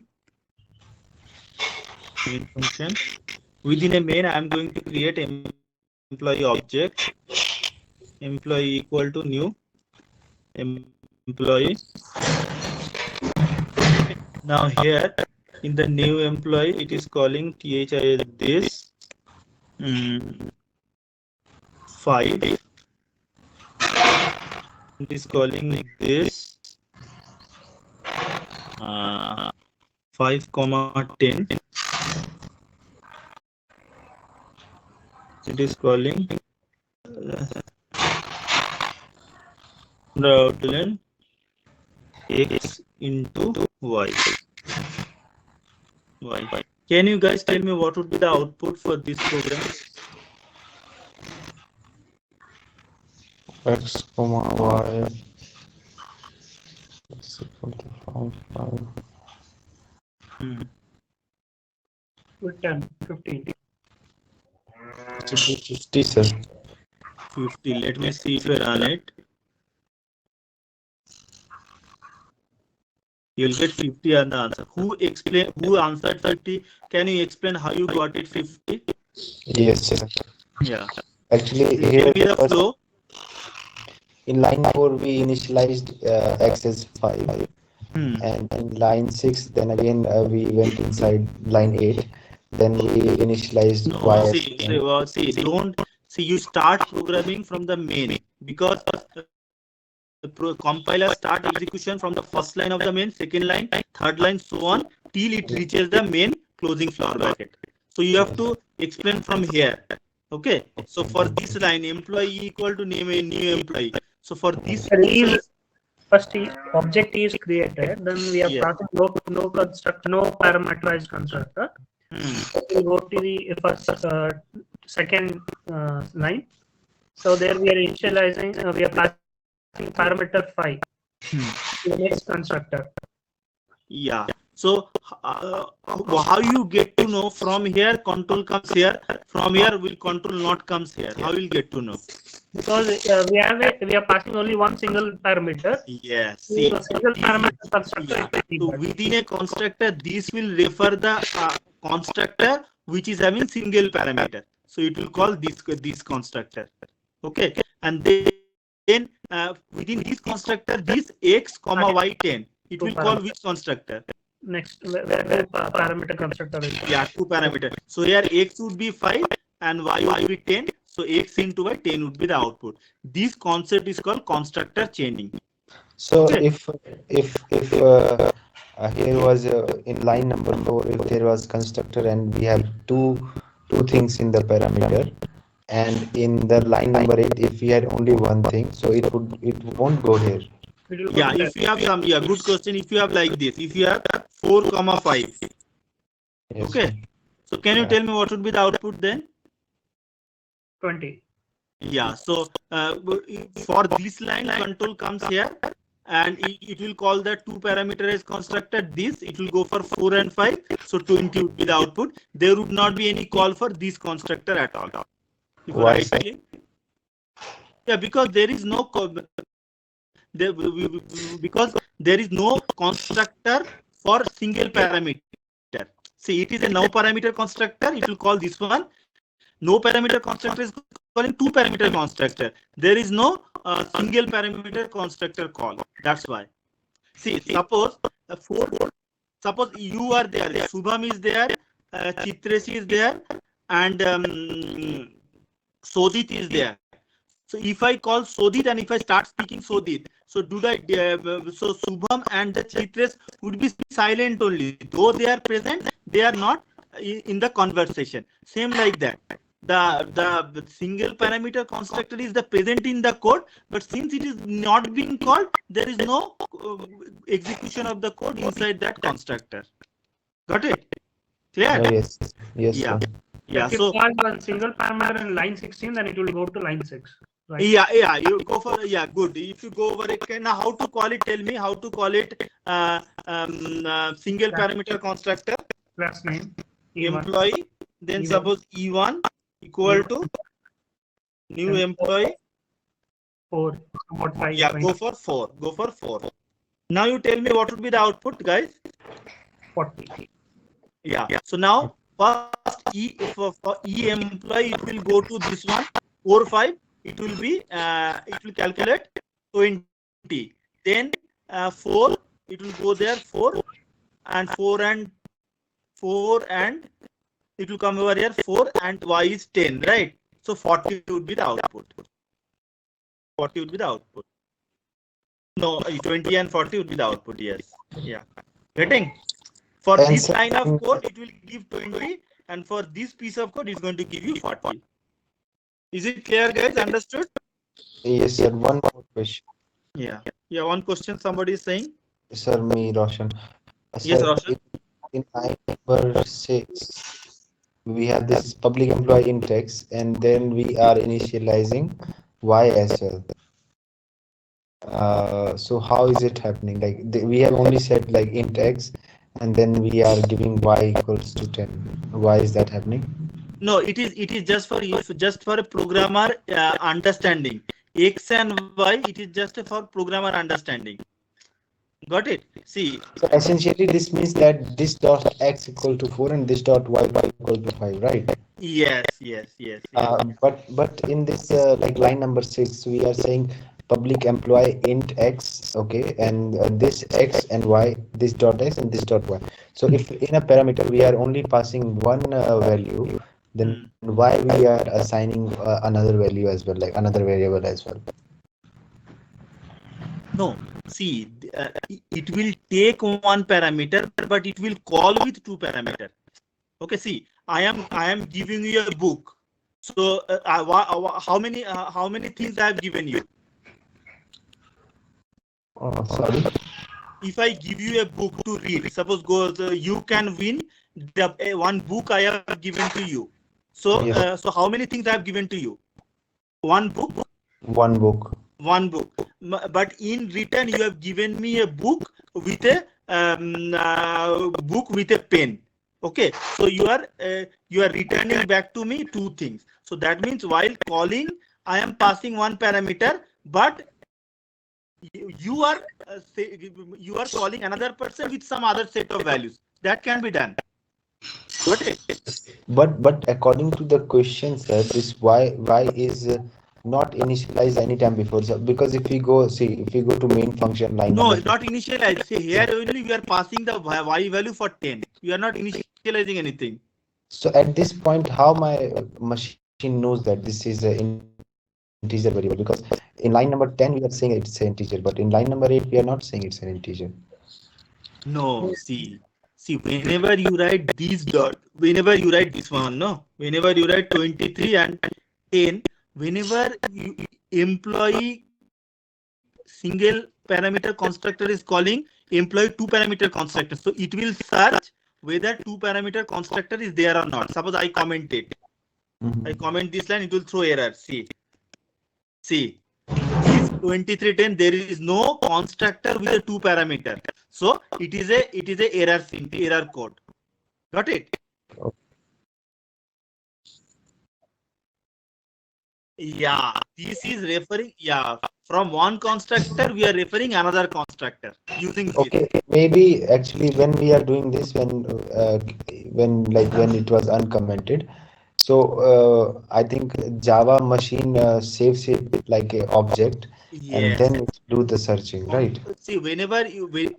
Within a main, I am going to create employee object. Employee equal to new employee. Now here in the new employee, it is calling THI this 5. It is calling this 5,10. It is calling outline x into y. Can you guys tell me what would be the output for this program? X comma y is equal to 5. With 10, 15. 50, sir. 50. Let me see if I run it. You'll get 50 on the answer. Who answered 50? Can you explain how you got it 50? Yes, sir. Yeah. Actually, Tell here me the first, flow. in line 4 we initialized x as 5, and in line 6 then again we went inside line 8, then we initialized y No, as see, 10. don't see. You start programming from the main, because the compiler start execution from the first line of the main, second line, third line, so on till it reaches the main closing flower bracket. So you have to explain from here. Okay. So for this line, employee equal to name a new employee. So for this, First object is created, then we are starting no constructor, no parameterized constructor. We go to the first second line. So there we are initializing, we are passing parameter 5 to the next constructor. yeah. So how you get to know from here control comes here, from here will control not comes here? How will get to know? Because we are passing only one single parameter. Yes. See, See, a single parameter constructor. so within a constructor, this will refer the constructor which is having single parameter. So it will call this constructor. Okay. And then within this constructor, this x comma y 10, it will call which constructor? Next, where parameter constructor is. Yeah, 2 parameter. So here x would be 5 and y would be 10. So x into y 10 would be the output. This concept is called constructor chaining. So Okay. if here was in line number 4, if there was constructor and we have two things in the parameter, and in the line number 8 if we had only one thing, so it won't go here. Yeah, if you have some, yeah, good question. If you have like this, if you have 4 comma 5, Yes. okay. So can you tell me what would be the output then? 20. Yeah. So for this line, control comes here, and it will call the two parameterized constructor this. It will go for 4 and 5. So 20 would be the output. There would not be any call for this constructor at all. If I Why, right sir? click, yeah, because there is no because there is no constructor for single parameter. See, it is a no parameter constructor. It will call this one. No parameter constructor is calling two parameter constructor. There is no single parameter constructor call. That's why. See, suppose suppose you are there. Shubham is there. Chitresh is there, and Sodit is there. So if I call Sodit and if I start speaking Sodit, so so Shubham and the Chitresh would be silent only. Though they are present, they are not in the conversation. Same like that. The single parameter constructor is the present in the code, but since it is not being called, there is no execution of the code inside that constructor. Got it? Clear? Oh, yes. Yes, Yeah. sir. Yeah. If you So call one single parameter in line 16, then it will go to line 6. Right? yeah, you go for good. If you go over it, now how to call it? Tell me how to call it. Single parameter constructor. Class name. E1. Employee. Then E1. suppose E1 equal to new employee. 4. About 5. Yeah, go for 4. Go for 4. Now you tell me what would be the output, guys. 40. Yeah. So now first for E employee, it will go to this one 4 5. It will be it will calculate 20. Then 4 it will go there 4 and 4 and it will come over here 4 and y is 10, right? So 40 would be the output. 40 would be the output. No, 20 and 40 would be the output. Yes. Yeah. Getting? For And this sir, line of code, it will give 20, and for this piece of code, it's going to give you 40. Is it clear, guys? Understood? Yes, sir. One more question. Yeah. Yeah. One question somebody is saying. Sir, me, Roshan. Yes, Sir, Roshan. in line number 6, we have this public employee int x, and then we are initializing y as well. So how is it happening? Like we have only said like int x, and then we are giving y equals to 10. Why is that happening? No, it is just for you, just for a programmer understanding. X and Y, it is just for programmer understanding. Got it? See. So essentially, this means that this dot x equal to 4 and this dot y equal to 5, right? Yes. But in this like line number 6, we are saying public employee int x, okay, and this x and y, this dot x and this dot y. So if in a parameter we are only passing one value, then why we are assigning another value as well, like another variable as well? No, see, it will take one parameter, but it will call with two parameter. Okay, see, I am giving you a book. So how many things I have given you? Sorry. If I give you a book to read, suppose you can win the one book I have given to you. So Yes. so how many things I have given to you? One book. One book. One book, but in return you have given me a book with a pen. Okay, so you are returning back to me two things. So that means while calling, I am passing one parameter, but you are calling another person with some other set of values. That can be done. Got it? But according to the question, sir, this y is not initialized anytime before. So because if we go to main function line. No, not initialize. See, here only we are passing the y value for 10. You are not initializing anything. So at this point, how my machine knows that this is an integer variable? Because in line number 10 we are saying it's an integer, but in line number 8 we are not saying it's an integer. No, see, whenever you write these dot, whenever you write this one, no, whenever you write 23 and 10, whenever you employee single parameter constructor is calling employee two parameter constructor, so it will search whether two parameter constructor is there or not. Suppose I comment it. I comment this line, it will throw error. See, if 2310 there is no constructor with a 2 parameter. So it is a error code. Got it? Yeah, this is referring, yeah, from one constructor we are referring another constructor using this. Okay, maybe actually when we are doing this, when it was uncommented, so I think Java machine saves it like a object, and Yes. then it do the searching, right? See, whenever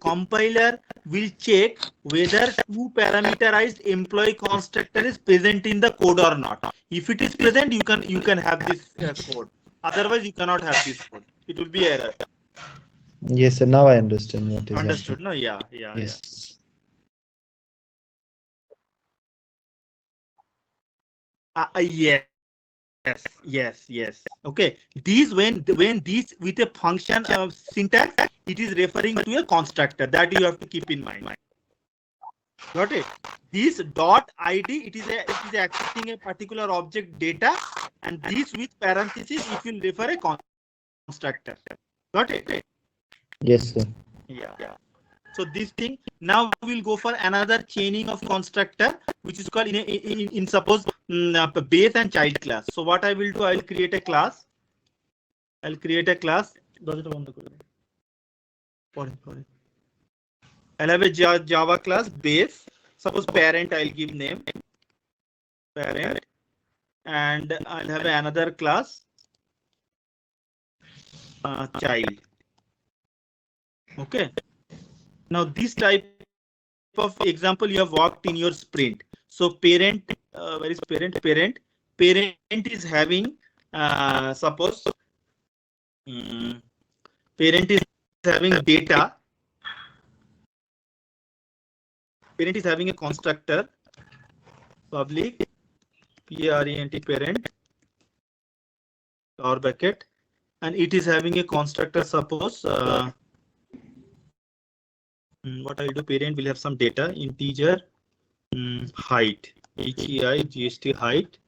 compiler will check whether 2 parameterized employee constructor is present in the code or not. If it is present, you can have this code. Otherwise, you cannot have this code. It will be error. Yes, sir. Now I understand what is Understood? happening. No, yeah. Yes. Yes. Okay. These when these with a function syntax, it is referring to a constructor that you have to keep in mind. Got it? This dot id it is accessing a particular object data, and this with parenthesis it will refer a constructor. Got it? Yes, sir. Yeah. So this thing, now we'll go for another chaining of constructor, which is called in suppose base and child class. So what I will do, I'll create a class. I'll have a Java class base. Suppose parent, I'll give name parent, and I'll have another class child. Okay. Now this type of example you have worked in your sprint. So parent, where is parent? Parent is having suppose parent is having data. Parent is having a constructor public parent or bucket, and it is having a constructor suppose. What I'll do, parent will have some data integer height HEIGST height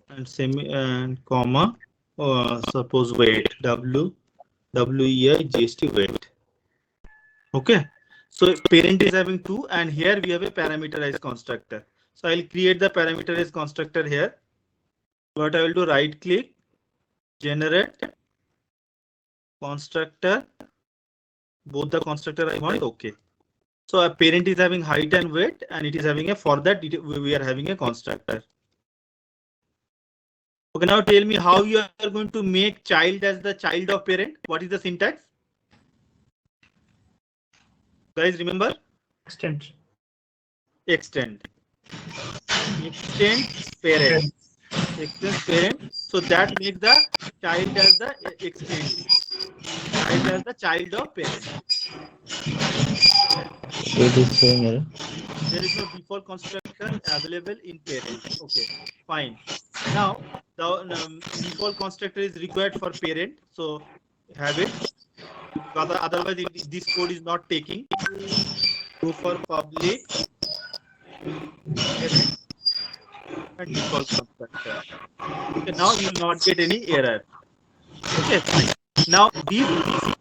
and semi and comma suppose weight WEIGST weight. Okay, so parent is having 2, and here we have a parameterized constructor. So I'll create the parameterized constructor here. What I will do, right click, generate constructor. Both the constructor I want. Okay. So a parent is having height and weight, and it is having a, for that we are having a constructor. Okay, now tell me how you are going to make child as the child of parent. What is the syntax? Guys, remember? Extend parent. Extend parent. So that makes the child as the extend. Child as the child of parent. It is showing error. There is no default constructor available in parent. Okay, fine. Now the default constructor is required for parent. So have it. Otherwise, this code is not taking. Go for public parent and default constructor. Okay, now you will not get any error. Okay, fine. Now this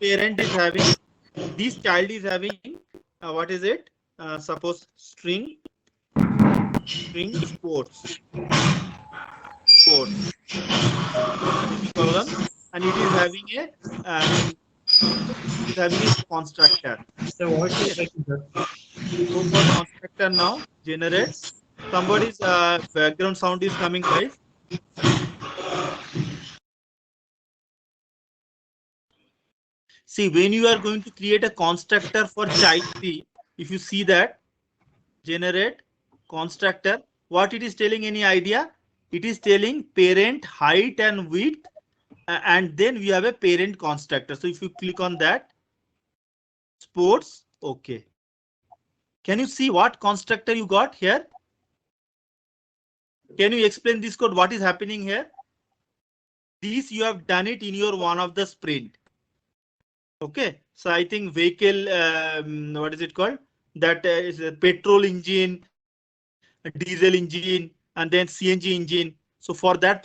parent is having, this child is having what is it? Suppose string sports column, and it is having a constructor. So what is it? Go for constructor now. Generate. Somebody's background sound is coming, guys. See, when you are going to create a constructor for child 3, if you see that, generate constructor, what it is telling, any idea? It is telling parent height and width, and then we have a parent constructor. So if you click on that, sports, okay. Can you see what constructor you got here? Can you explain this code? What is happening here? This you have done it in your one of the sprint. Okay, so I think vehicle, what is it called? That is a petrol engine, a diesel engine, and then CNG engine. So for that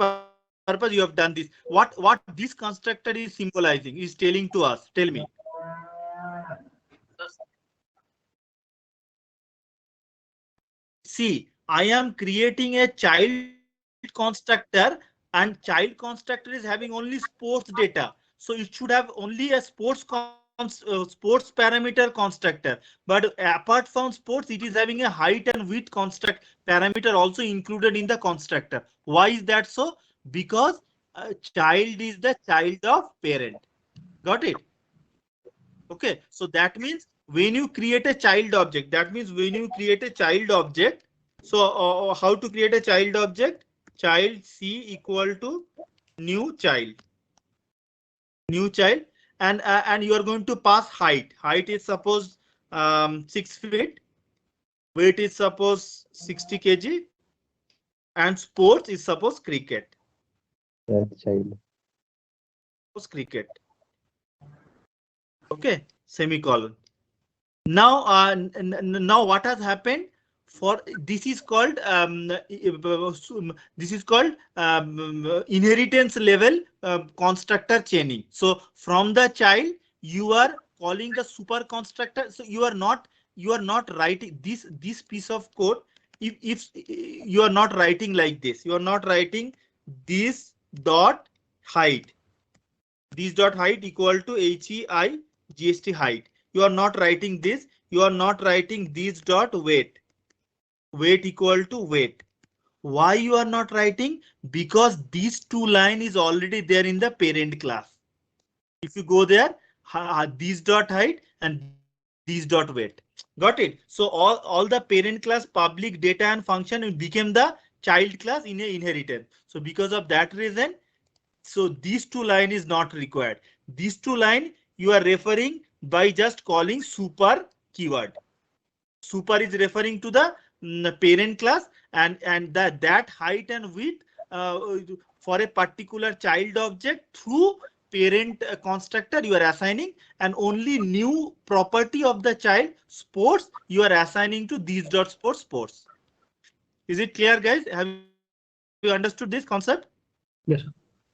purpose you have done this. What this constructor is symbolizing, is telling to us? Tell me. See, I am creating a child constructor, and child constructor is having only sports data. So it should have only a sports parameter constructor. But apart from sports, it is having a height and width construct parameter also included in the constructor. Why is that so? Because child is the child of parent. Got it? Okay. So that means when you create a child object, so how to create a child object? Child C equal to new child, and you are going to pass height. Height is suppose 6 feet, weight is suppose 60 kg, and sports is suppose cricket. That child. Suppose cricket. Okay, semicolon. Now, now what has happened? For this is called inheritance level constructor chaining. So from the child you are calling the super constructor. So you are not writing this piece of code. If you are not writing like this, you are not writing this dot height. This dot height equal to HEIGST height. You are not writing this. You are not writing this dot weight. Weight equal to weight. Why you are not writing? Because these two line is already there in the parent class. If you go there, this dot height and this dot weight. Got it? So all the parent class public data and function became the child class in a inheritance. So because of that reason, so these two line is not required. These two line you are referring by just calling super keyword. Super is referring to the parent class, and that height and width for a particular child object through parent constructor you are assigning, and only new property of the child sports you are assigning to these dot sports. Is it clear, guys? Have you understood this concept? Yes.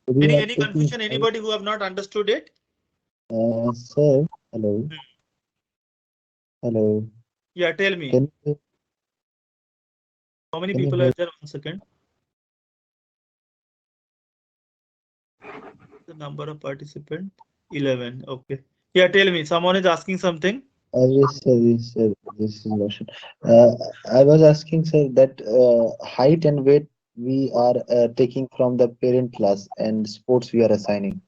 Any confusion? Anybody who have not understood it? Sir, hello. Hello. Yeah, tell me. How many people are there? 1 second. The number of participants 11. Okay. Yeah, tell me. Someone is asking something. Yes, sir. Yes, sir. This is Roshan. I was asking, sir, that height and weight we are taking from the parent class, and sports we are assigning.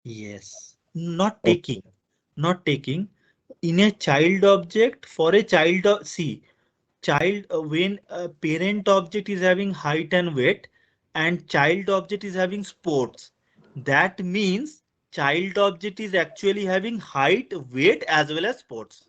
Yes. Not taking. In a child object, for a child, see, child when a parent object is having height and weight and child object is having sports, that means child object is actually having height, weight as well as sports,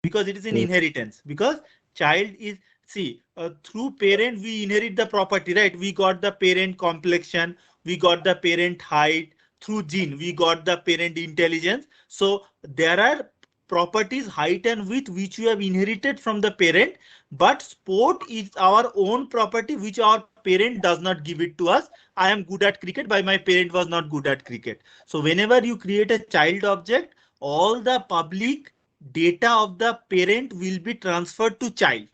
because it is an inheritance. Because child is, see, through parent we inherit the property, right? We got the parent complexion, we got the parent height. Through gene we got the parent intelligence. So there are properties height and width which we have inherited from the parent, but sport is our own property which our parent does not give it to us. I am good at cricket, but my parent was not good at cricket. So whenever you create a child object, all the public data of the parent will be transferred to child.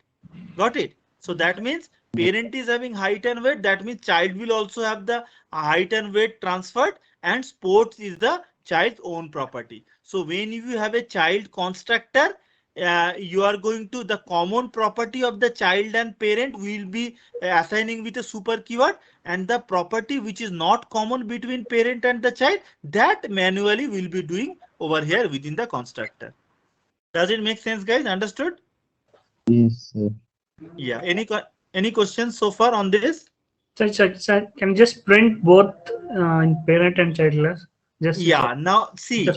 Got it? So that means parent is having height and weight, that means child will also have the height and weight transferred, and sports is the child's own property. So when you have a child constructor, you are going to, the common property of the child and parent will be assigning with a super keyword, and the property which is not common between parent and the child, that manually will be doing over here within the constructor. Does it make sense, guys? Understood? Yes, sir. Yeah. Any questions so far on this? Sir, can you just print both in parent and child class? Just Yeah. Now see,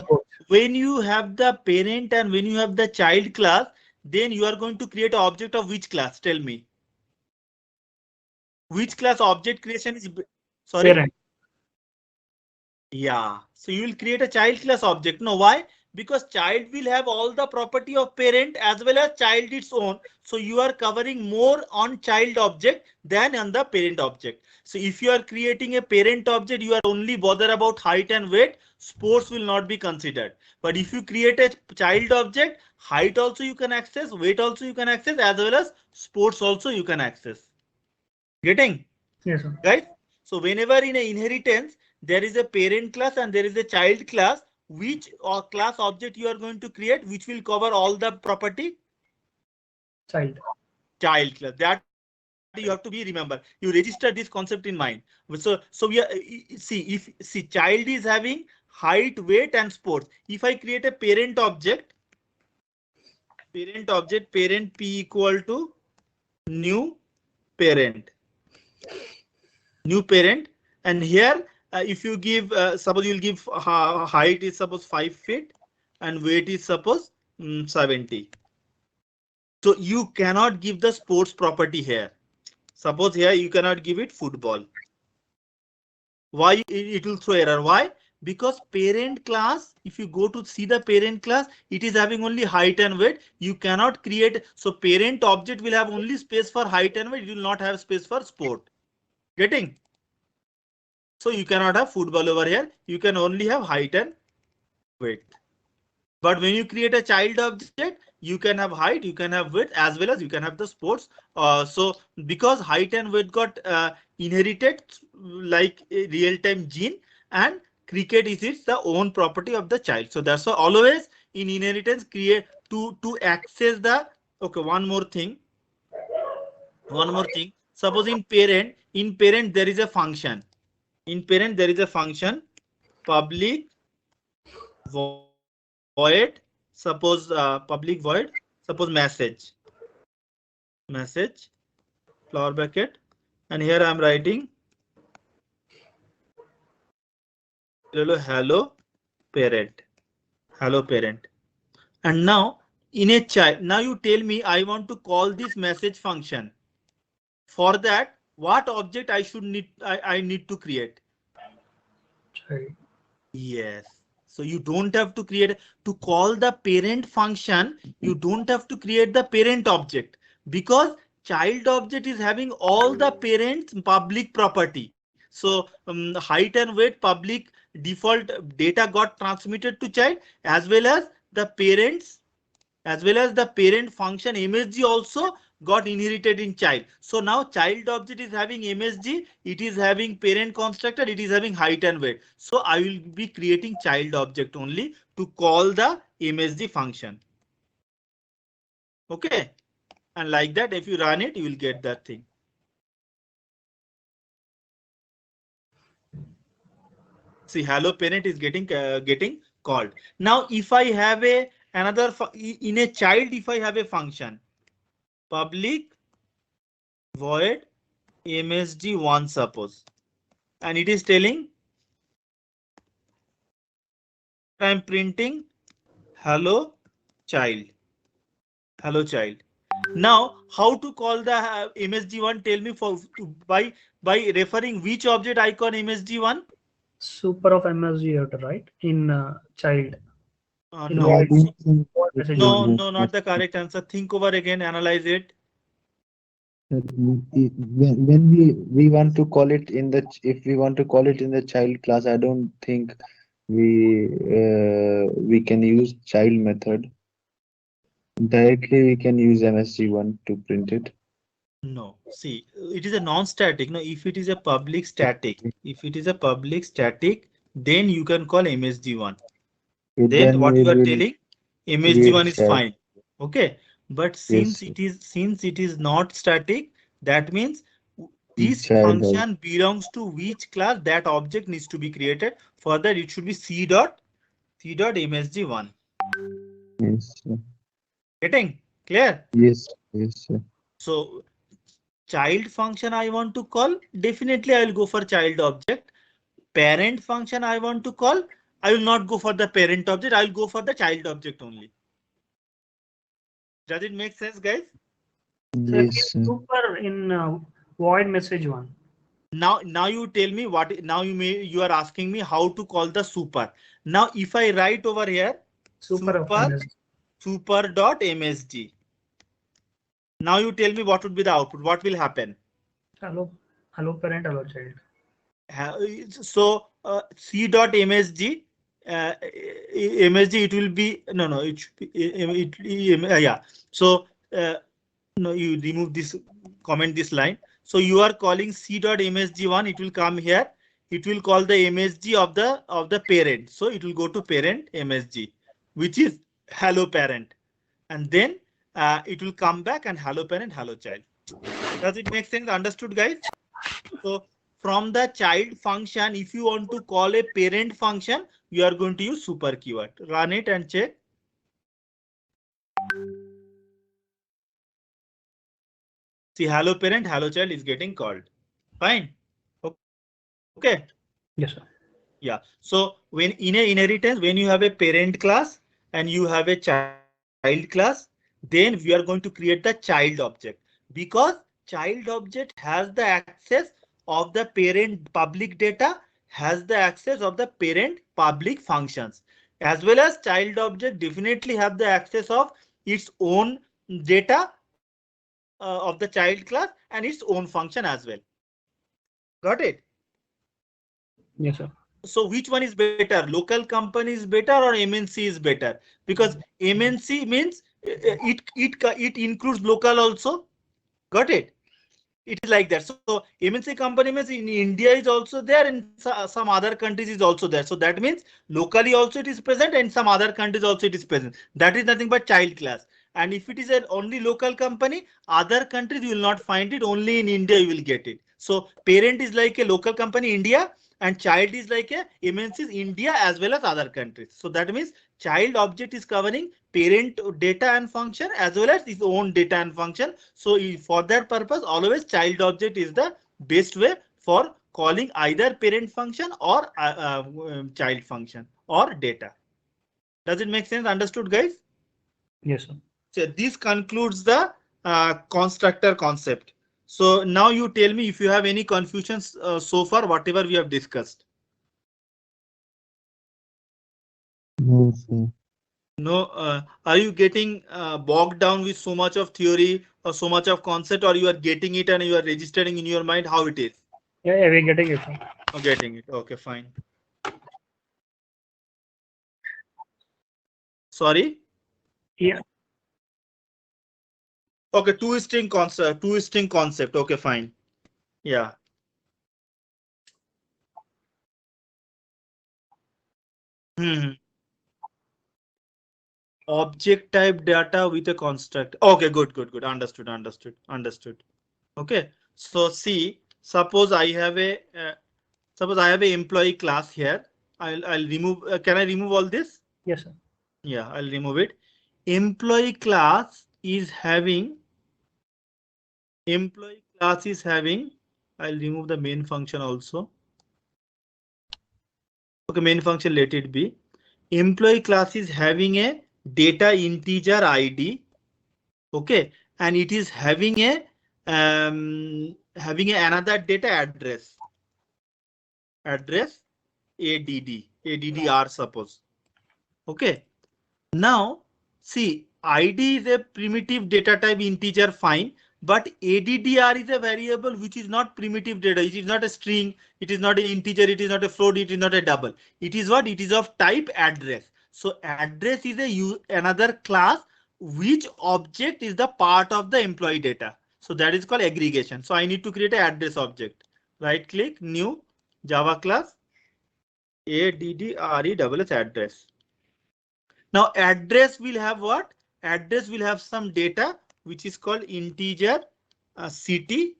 when you have the parent and when you have the child class, then you are going to create an object of which class? Tell me. Which class object creation is? Sorry. Parent. Yeah. So you will create a child class object. No, why? because child will have all the property of parent as well as child its own. So you are covering more on child object than on the parent object. So if you are creating a parent object, you are only bother about height and weight, sports will not be considered. But if you create a child object, height also you can access, weight also you can access, as well as sports also you can access. Getting? Yes, sir. Right? So whenever in a inheritance, there is a parent class and there is a child class, which or class object you are going to create, which will cover all the property? Child. Child class. That you have to be remember. You register this concept in mind. So we are see child is having height, weight, and sports. If I create a parent object, parent p equal to new parent, and here if you give suppose you'll give height is suppose 5 feet and weight is suppose 70. So you cannot give the sports property here. Suppose here you cannot give it football. Why? It will throw error. Why? Because parent class, if you go to see the parent class, it is having only height and weight. You cannot create. So parent object will have only space for height and weight. It will not have space for sport. Getting? So you cannot have football over here. You can only have height and weight. But when you create a child object, you can have height, you can have weight, as well as you can have the sports. So because height and weight got inherited like a real-time gene, and cricket is its the own property of the child. So that's why always in inheritance create to access the. Okay, one more thing. Suppose in parent there is a function. In parent there is a function public void, suppose public void, suppose message flower bracket, and here I am writing hello parent, and now in a child, now you tell me I want to call this message function. For that, what object I need to create? Child. Yes. So you don't have to create to call the parent function. You don't have to create the parent object, because child object is having all the parents public property. So height and weight public default data got transmitted to child, as well as the parents, as well as the parent function MSG also got inherited in child. So now child object is having MSG, it is having parent constructor, it is having height and weight. So I will be creating child object only to call the MSG function. Okay. And like that, if you run it, you will get that thing. See, hello parent is getting called. Now, if I have another in a child, if I have a function public void msg1 suppose, and it is telling I'm printing hello child. Now how to call the msg1? Tell me by referring which object icon msg1? Super of MSG, right? In child. No, Message no, one. no, not the correct answer. Think over again, analyze it. When we want to call it in the, if we want to call it in the child class, I don't think we can use child method. Directly we can use MSG1 to print it. No, see, it is a non-static. No, if it is a public static, then you can call MSG1. Then what you are telling, MSG1 is fine. Okay, but since it is not static, that means this function belongs to which class, that object needs to be created. For that, it should be c dot msg1. Yes, sir. Getting clear? Yes, sir. So child function I want to call, definitely I will go for child object. Parent function I want to call, I will not go for the parent object, I will go for the child object only. Does it make sense, guys? So Yes, sir. super in void message one. Now you tell me what. Now you are asking me how to call the super. Now if I write over here super dot msg. Now you tell me what would be the output. What will happen? Hello parent, hello child. So c dot msg, msg, it will be it should be yeah. So no, you remove this, comment this line. So you are calling c dot msg1. It will come here. It will call the msg of the parent. So it will go to parent msg, which is hello parent, and then it will come back and hello parent, hello child. Does it make sense? Understood, guys? So from the child function, if you want to call a parent function, you are going to use super keyword. Run it and check. See, hello parent, hello child is getting called. Fine. Okay. Yes, sir. Yeah. So when in a inheritance, when you have a parent class and you have a child class, then we are going to create the child object, because child object has the access of the parent public data, has the access of the parent public functions, as well as child object definitely have the access of its own data of the child class and its own function as well. Got it? Yes, sir. So which one is better? Local company is better or MNC is better? Because MNC means it includes local also. Got it? It is like that. So MNC company means in India is also there, and some other countries is also there. So that means locally also it is present, and some other countries also it is present. That is nothing but child class. And if it is an only local company, other countries you will not find it. Only in India you will get it. So parent is like a local company India, and child is like a MNC India as well as other countries. So that means child object is covering parent data and function as well as its own data and function. So for that purpose, always child object is the best way for calling either parent function or child function or data. Does it make sense? Understood, guys? Yes, sir. So this concludes the constructor concept. So now you tell me if you have any confusions so far, whatever we have discussed. No, sir. No, are you getting bogged down with so much of theory or so much of concept, or you are getting it and you are registering in your mind how it is? Yeah, we're getting it, sir. Oh, getting it. Okay, fine. Sorry? Yeah. Okay, two string concept. Okay, fine. Yeah. Object type data with a construct. Okay, good. Understood. Okay, so see, suppose I have a employee class here. I'll remove. Can I remove all this? Yes, sir. Yeah, I'll remove it. Employee class is having. I'll remove the main function also. Okay, main function, let it be. Employee class is having a data integer ID. Okay, and it is having a another data address addr, suppose. Okay, now see, ID is a primitive data type integer, fine, but addr is a variable which is not primitive data. It is not a string, it is not an integer, it is not a float, it is not a double. It is what? It is of type address. So address is another class which object is the part of the employee data. So that is called aggregation. So I need to create an address object. Right click, new Java class, address address. Now address will have what? Address will have some data which is called integer city.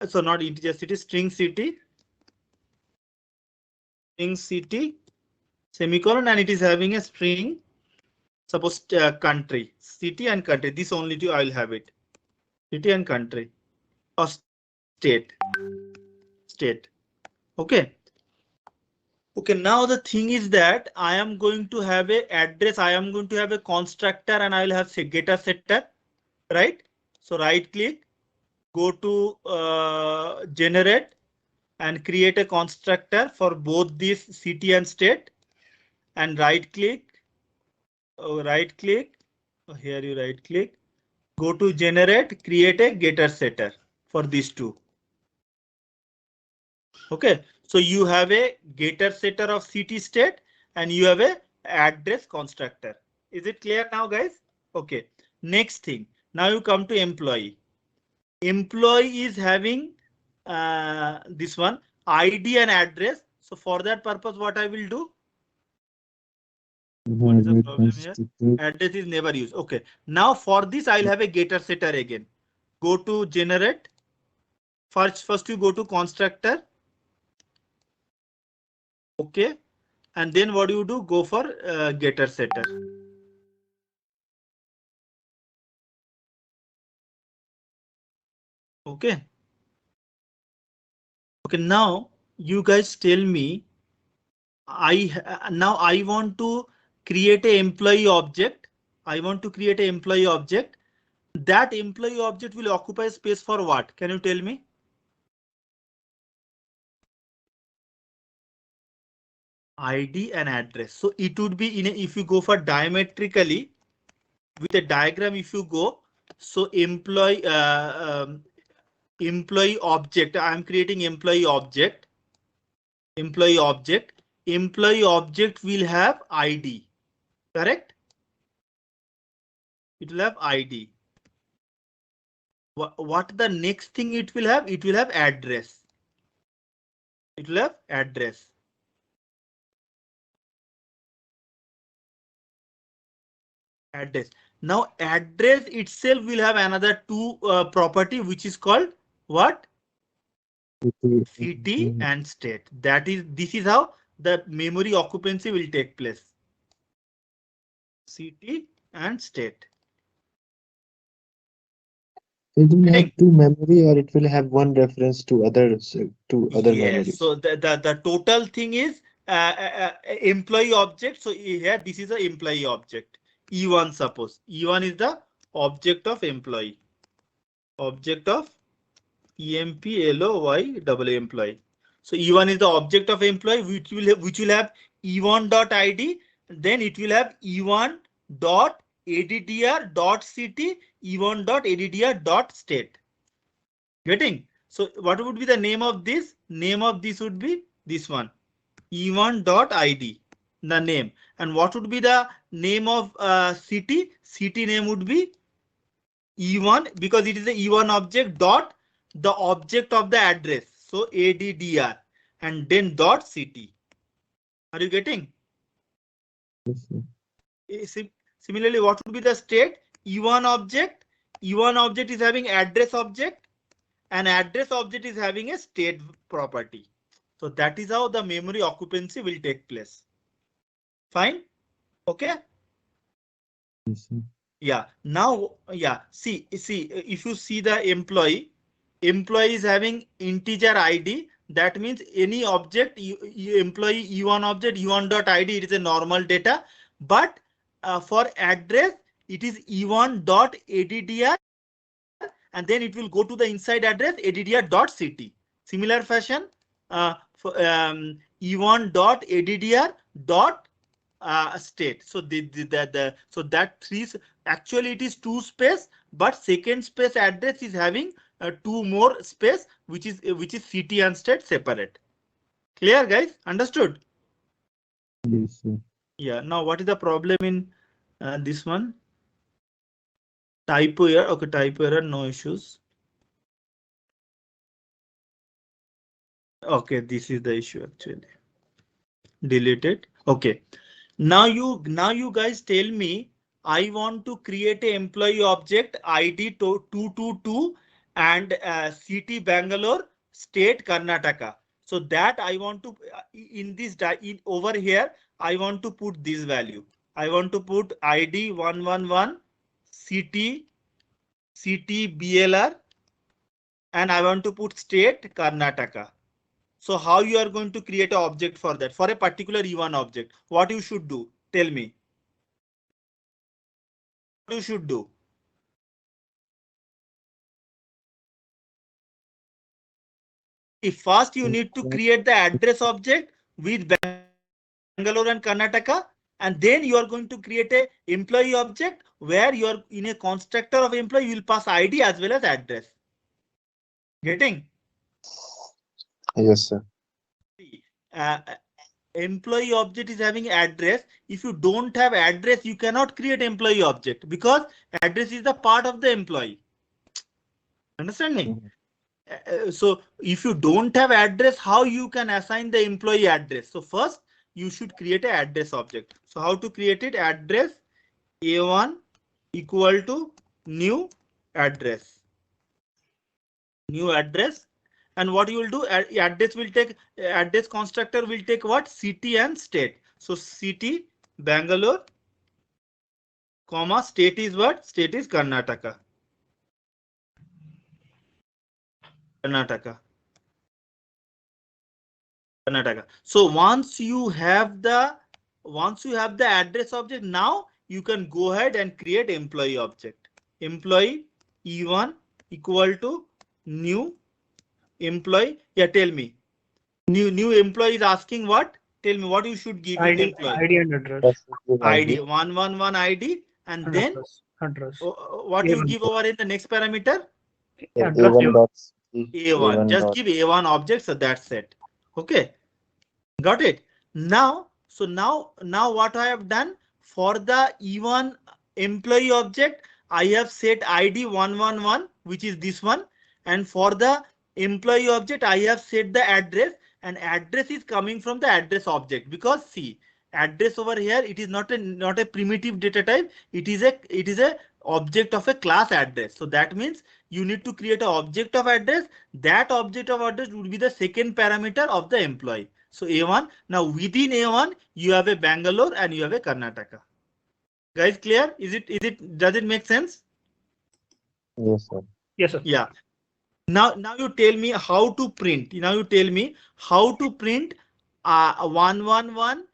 So not integer city, string city, semicolon, and it is having a string. Suppose country, city and country. This only two I will have it. City and country or state. Okay. Okay, now the thing is that I am going to have a address. I am going to have a constructor and I will have getter setter, right? So right click, go to generate and create a constructor for both this city and state, and right click, right click. Here you right click. Go to generate, create a getter setter for these two. Okay, so you have a getter setter of city state and you have a address constructor. Is it clear now, guys? Okay, next thing. Now you come to employee. Employee is having this one ID and address. So for that purpose, what I will do? What is the problem here? Address is never used. Okay, now for this I'll have a getter setter again. Go to generate. First you go to constructor. Okay, and then what do you do? Go for getter setter. Okay. Okay, now you guys tell me. Now I want to create a employee object. I want to create a employee object. That employee object will occupy space for what? Can you tell me? ID and address. So it would be in a, if you go for diametrically with a diagram, if you go, so employee employee object. I am creating employee object. Employee object. Employee object will have ID. Correct? It will have ID. What the next thing it will have? It will have address. It will have address. Address. Now address itself will have another two property which is called what? City and state. That is, this is how the memory occupancy will take place. City and state. It will have two memory, or it will have one reference to others to other memories. So the total thing is employee object. So here this is an employee object. E1 suppose. E1 is the object of employee. Object of EMPLOY employee. So E1 is the object of employee which will have E1.id. Then it will have E1.addr.city, E1.addr.state. Getting? So what would be the name of this? Name of this would be this one. E1.id. The name. And what would be the name of city? City name would be E1 because it is the E1 object dot the object of the address. So ADDR and then dot city. Are you getting? Similarly, what would be the state? E1 object. E1 object is having address object and address object is having a state property. So that is how the memory occupancy will take place. Fine. Okay. Yeah. Now, yeah. See, if you see the employee is having integer ID. That means any object, employee E1 object, E1.id, it is a normal data. But for address, it is E1.addr and then it will go to the inside address addr.city. Similar fashion, for E1.addr.state. So so that three, actually it is two space, but second space address is having two more space, which is city and state separate. Clear, guys? Understood? Yes, sir. Yeah. Now, what is the problem in this one? Typo error. Okay, typo error, no issues. Okay, this is the issue actually. Delete it. Okay. Now you guys tell me. I want to create an employee object ID 222 and city Bangalore, state Karnataka. So that I want to in this over here. I want to put this value. I want to put ID 111 city BLR and I want to put state Karnataka. So how you are going to create an object for that, for a particular E1 object? What you should do? Tell me. What you should do? If first you need to create the address object with Bangalore and Karnataka, and then you are going to create a employee object where you are in a constructor of employee, you will pass ID as well as address. Getting? Yes, sir. Employee object is having address. If you don't have address, you cannot create employee object because address is the part of the employee. Understanding? So if you don't have address, how you can assign the employee address? So first you should create an address object. So how to create it? Address A1 equal to new address. New address. And what you will do, address will take, address constructor will take what? City and state. So city Bangalore, comma, state is what? State is Karnataka. Karnataka. So once you have the address object, now you can go ahead and create employee object. Employee E1 equal to new employee. Yeah, tell me. New employee is asking what? Tell me what you should give ID, employee. ID and address. First is the ID 111 ID and then Address. what you give over in the next parameter? Address A1 dot A1. Just give A1 object, so that's it. Okay, got it. Now, so now what I have done for the E1 employee object, I have set ID 111, which is this one, and for the employee object, I have set the address, and address is coming from the address object because see, address over here, it is not a primitive data type. It is a object of a class address. So that means you need to create an object of address. That object of address would be the second parameter of the employee. So A1. Now within A1, you have a Bangalore and you have a Karnataka. Guys, clear? Does it make sense? Yes, sir. Yes, sir. Yeah. Now you tell me how to print. Now you tell me how to print 111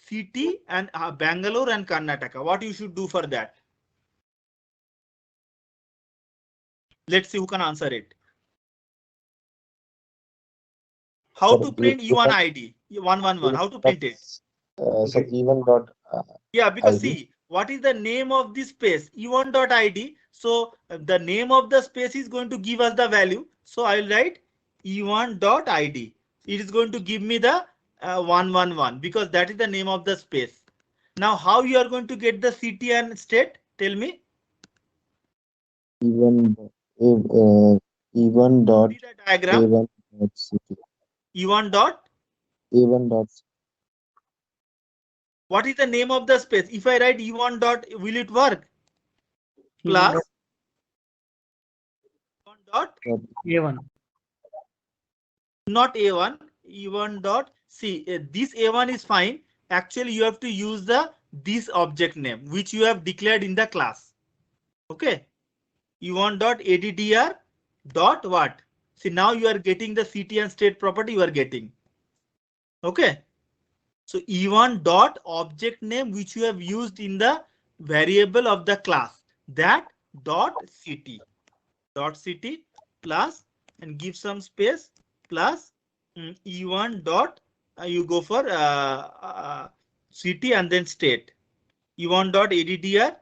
city and Bangalore and Karnataka. What you should do for that? Let's see who can answer it. How to print E1 ID 111? How to print it? So E1 dot. Yeah, because ID. see, what is the name of this space? E1.id. So the name of the space is going to give us the value. So I'll write E1.id. It is going to give me the 111 because that is the name of the space. Now, how you are going to get the city and state? Tell me. E1 dot See the diagram. A1 dot city. E1 dot. A1 dot. What is the name of the space? If I write E1 dot, will it work? Plus E1 dot. A1. Not A1. E1 dot. See, this A1 is fine. Actually, you have to use this object name which you have declared in the class. Okay. E1 dot addr dot what? See, now you are getting the city and state property you are getting. Okay. So E1 dot object name which you have used in the variable of the class, that dot city plus, and give some space, plus E1 dot you go for city and then state. E1 dot addr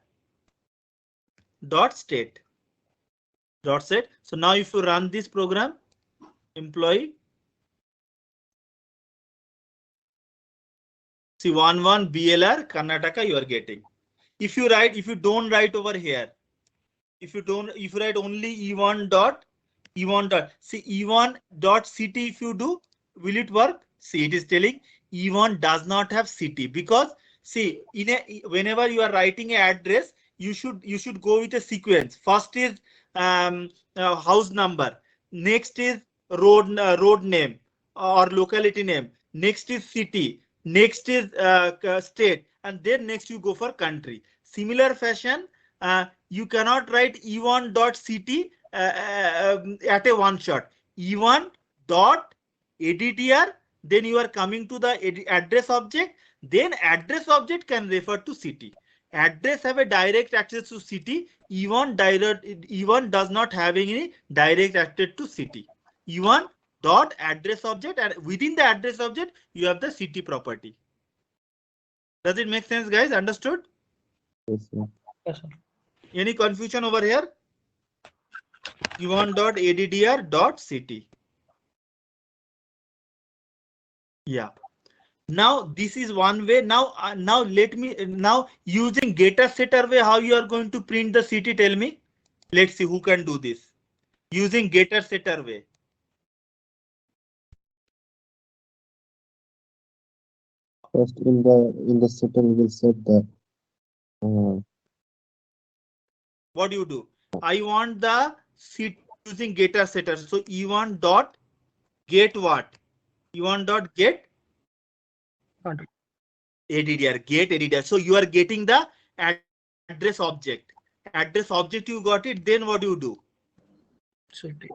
dot state dot set. So now if you run this program, employee, see 11 BLR Karnataka you are getting. If you don't write over here, if you write only E1 dot, see E1 dot city, if you do, will it work? See, it is telling E1 does not have city because see, whenever you are writing an address, you should go with a sequence. First is house number, next is road name or locality name, next is city, next is state, and then next you go for country. Similar fashion, you cannot write E1 dot city at a one shot. E1 dot addr, then you are coming to the address object, then address object can refer to city. Address have a direct access to city. E1 does not have any direct access to city. E1 dot address object, and within the address object you have the city property. Does it make sense, guys? Understood? Yes, sir. Yes, sir. Any confusion over here? e1.addr.ct. Yeah. Now this is one way. Now let me now using getter setter way, how you are going to print the city? Tell me. Let's see who can do this using getter setter way. First, in the setter, we will set the What do you do? I want the city using getter setter. So e1 dot get what? e1 dot get Got addr, get addr. So you are getting the address object. Address object, you got it. Then what do you do? City.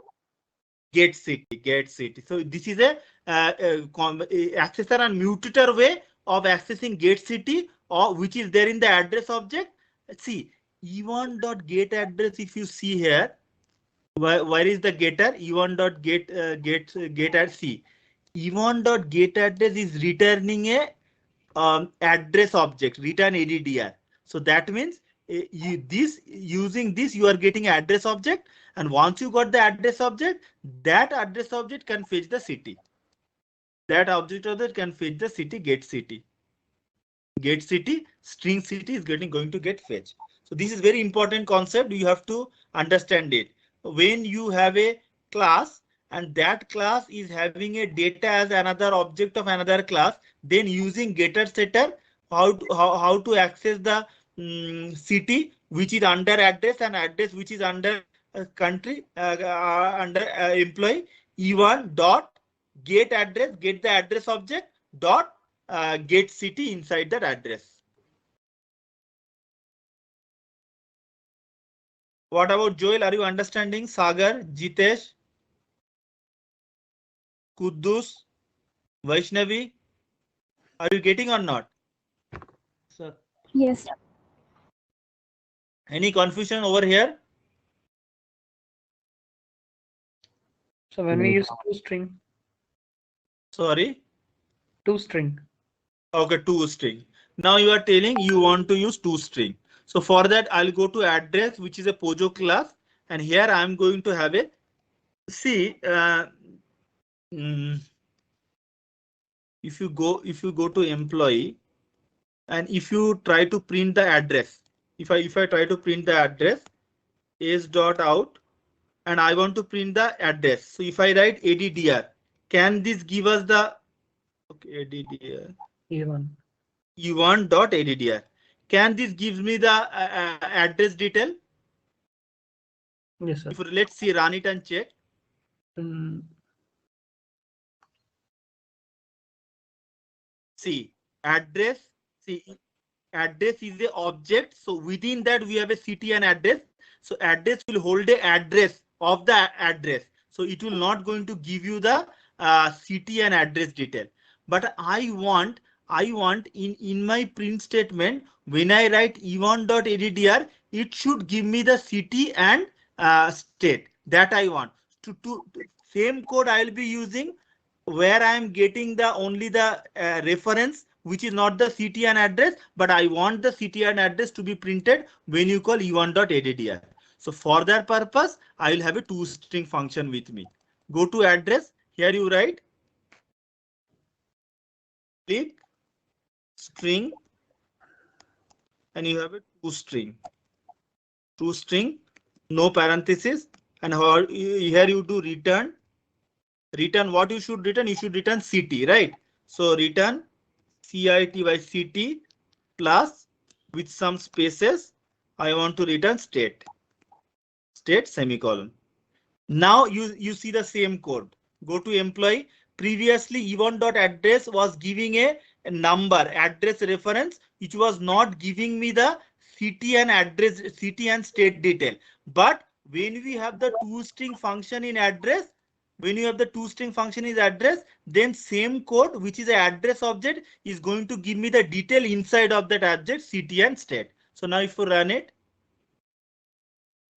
Get city, get city. So this is a accessor and mutator way of accessing get city, or which is there in the address object. Let's see, e1 dot get address. If you see here, where is the getter? e1 dot get get at c. e1 dot get address is returning a address object, return addr. So that means using this you are getting address object, and once you got the address object, that address object can fetch the city. That object can fetch the city, get city. Get city, string city is going to get fetched. So this is very important concept. You have to understand it. When you have a class and that class is having a data as another object of another class, then using getter setter, how to access the city which is under address and address which is under country under employee, e1 dot get address, get the address object dot get city inside that address. What about Joel? Are you understanding? Sagar, Jitesh, Kuddus, Vaishnavi, are you getting or not? Sir. Yes. Any confusion over here? So when we use toString, Sorry. toString. Okay, toString. Now you are telling you want to use toString. So for that, I'll go to address, which is a Pojo class, and here I'm going to have a see. If you go to employee, and if you try to print the address, if I try to print the address is dot out, and I want to print the address. So if I write addr, can this give us the addr e1 dot addr? Can this give me the address detail? Yes, sir. If let's see, run it and check. See, address. See, address is the object. So within that we have a city and address. So address will hold the address of the address. So it will not going to give you the city and address detail. But I want in my print statement, when I write e1.addr, it should give me the city and state that I want. To same code I will be using where I am getting the only the reference, which is not the city and address, but I want the city and address to be printed when you call e1.addr. So for that purpose, I will have a toString function with me. Go to address. Here you write click string, and you have a toString. toString, no parenthesis, and here you do return. Return what you should return? You should return city, right? So return city by city plus with some spaces. I want to return state. State semicolon. Now you see the same code. Go to employee. Previously e1.address was giving a number address reference, which was not giving me the city and address, city and state detail. But when we have the toString function in address, when you have the toString function is address, then same code, which is an address object, is going to give me the detail inside of that object, city and state. So now if you run it,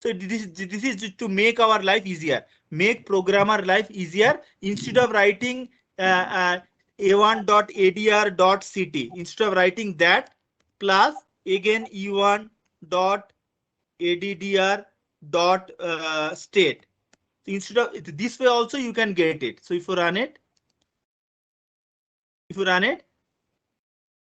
so this is to make our life easier, make programmer life easier. Instead of writing a1.adr.ct. Instead of writing that, plus again e1.addr.state. Instead of this way also you can get it. So if you run it,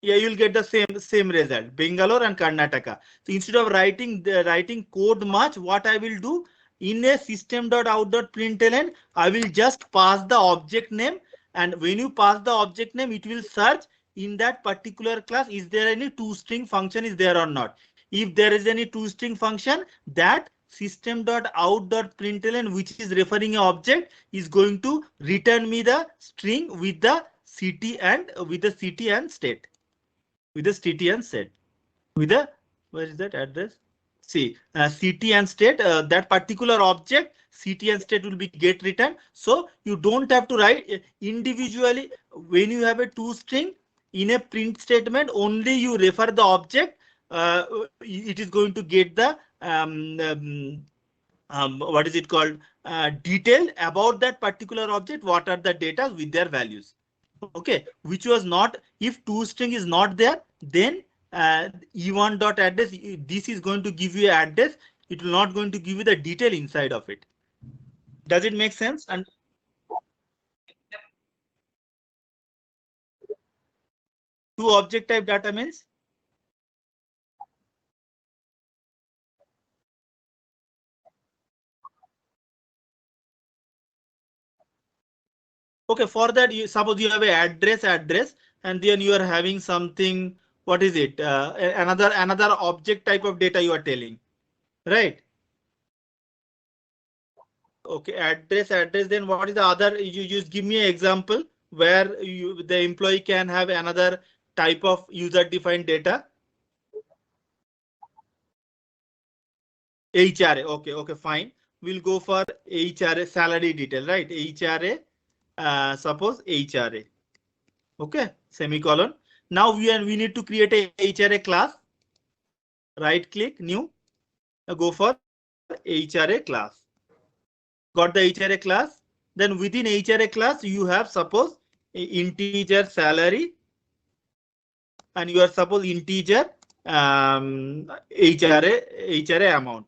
yeah, you'll get the same result, Bangalore and Karnataka. So instead of writing code much, what I will do in a system.out.println, I will just pass the object name, and when you pass the object name, it will search in that particular class is there any toString function is there or not. If there is any toString function, that system.out.println, which is referring an object, is going to return me the string with the city and state. With the city and state. With the, where is that address? See, city and state, that particular object, city and state will be get written. So you don't have to write individually. When you have a toString in a print statement, only you refer the object. It is going to get the what is it called? Detail about that particular object. What are the data with their values? Okay, which was not, if toString is not there, then e1.address, this is going to give you an address. It will not going to give you the detail inside of it. Does it make sense? And two object type data means? Okay, for that, you suppose you have a address, and then you are having something. What is it? Another object type of data you are telling, right? Okay, address. Then what is the other? You just give me an example where the employee can have another type of user-defined data. HRA. Okay, fine. We'll go for HRA salary detail, right? HRA. Suppose HRA. Okay, semicolon. Now we need to create a HRA class. Right click, new. Go for HRA class. Got the HRA class. Then within HRA class, you have suppose integer salary, and you are suppose integer HRA amount.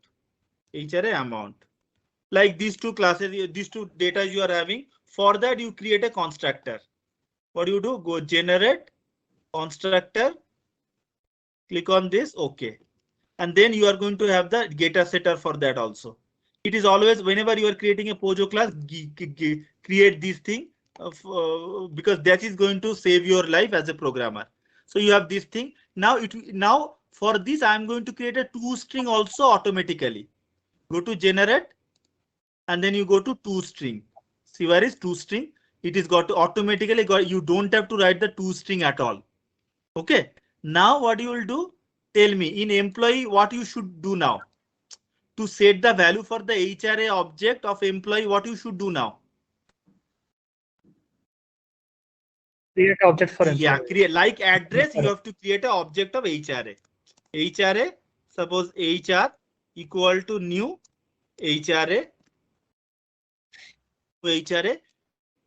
Like these two classes, these two data you are having. For that, you create a constructor. What do you do? Go generate constructor. Click on this. OK. And then you are going to have the getter setter for that also. It is always whenever you are creating a Pojo class, create this thing because that is going to save your life as a programmer. So you have this thing. Now for this, I am going to create a toString also automatically. Go to generate and then you go to toString. See where is toString? It is got to automatically you don't have to write the toString at all. Okay. Now what you will do? Tell me in employee what you should do now. To set the value for the HRA object of employee, what you should do now? Create an object for employee. Yeah, create like address. You have to create an object of HRA. HRA, suppose HR equal to new HRA.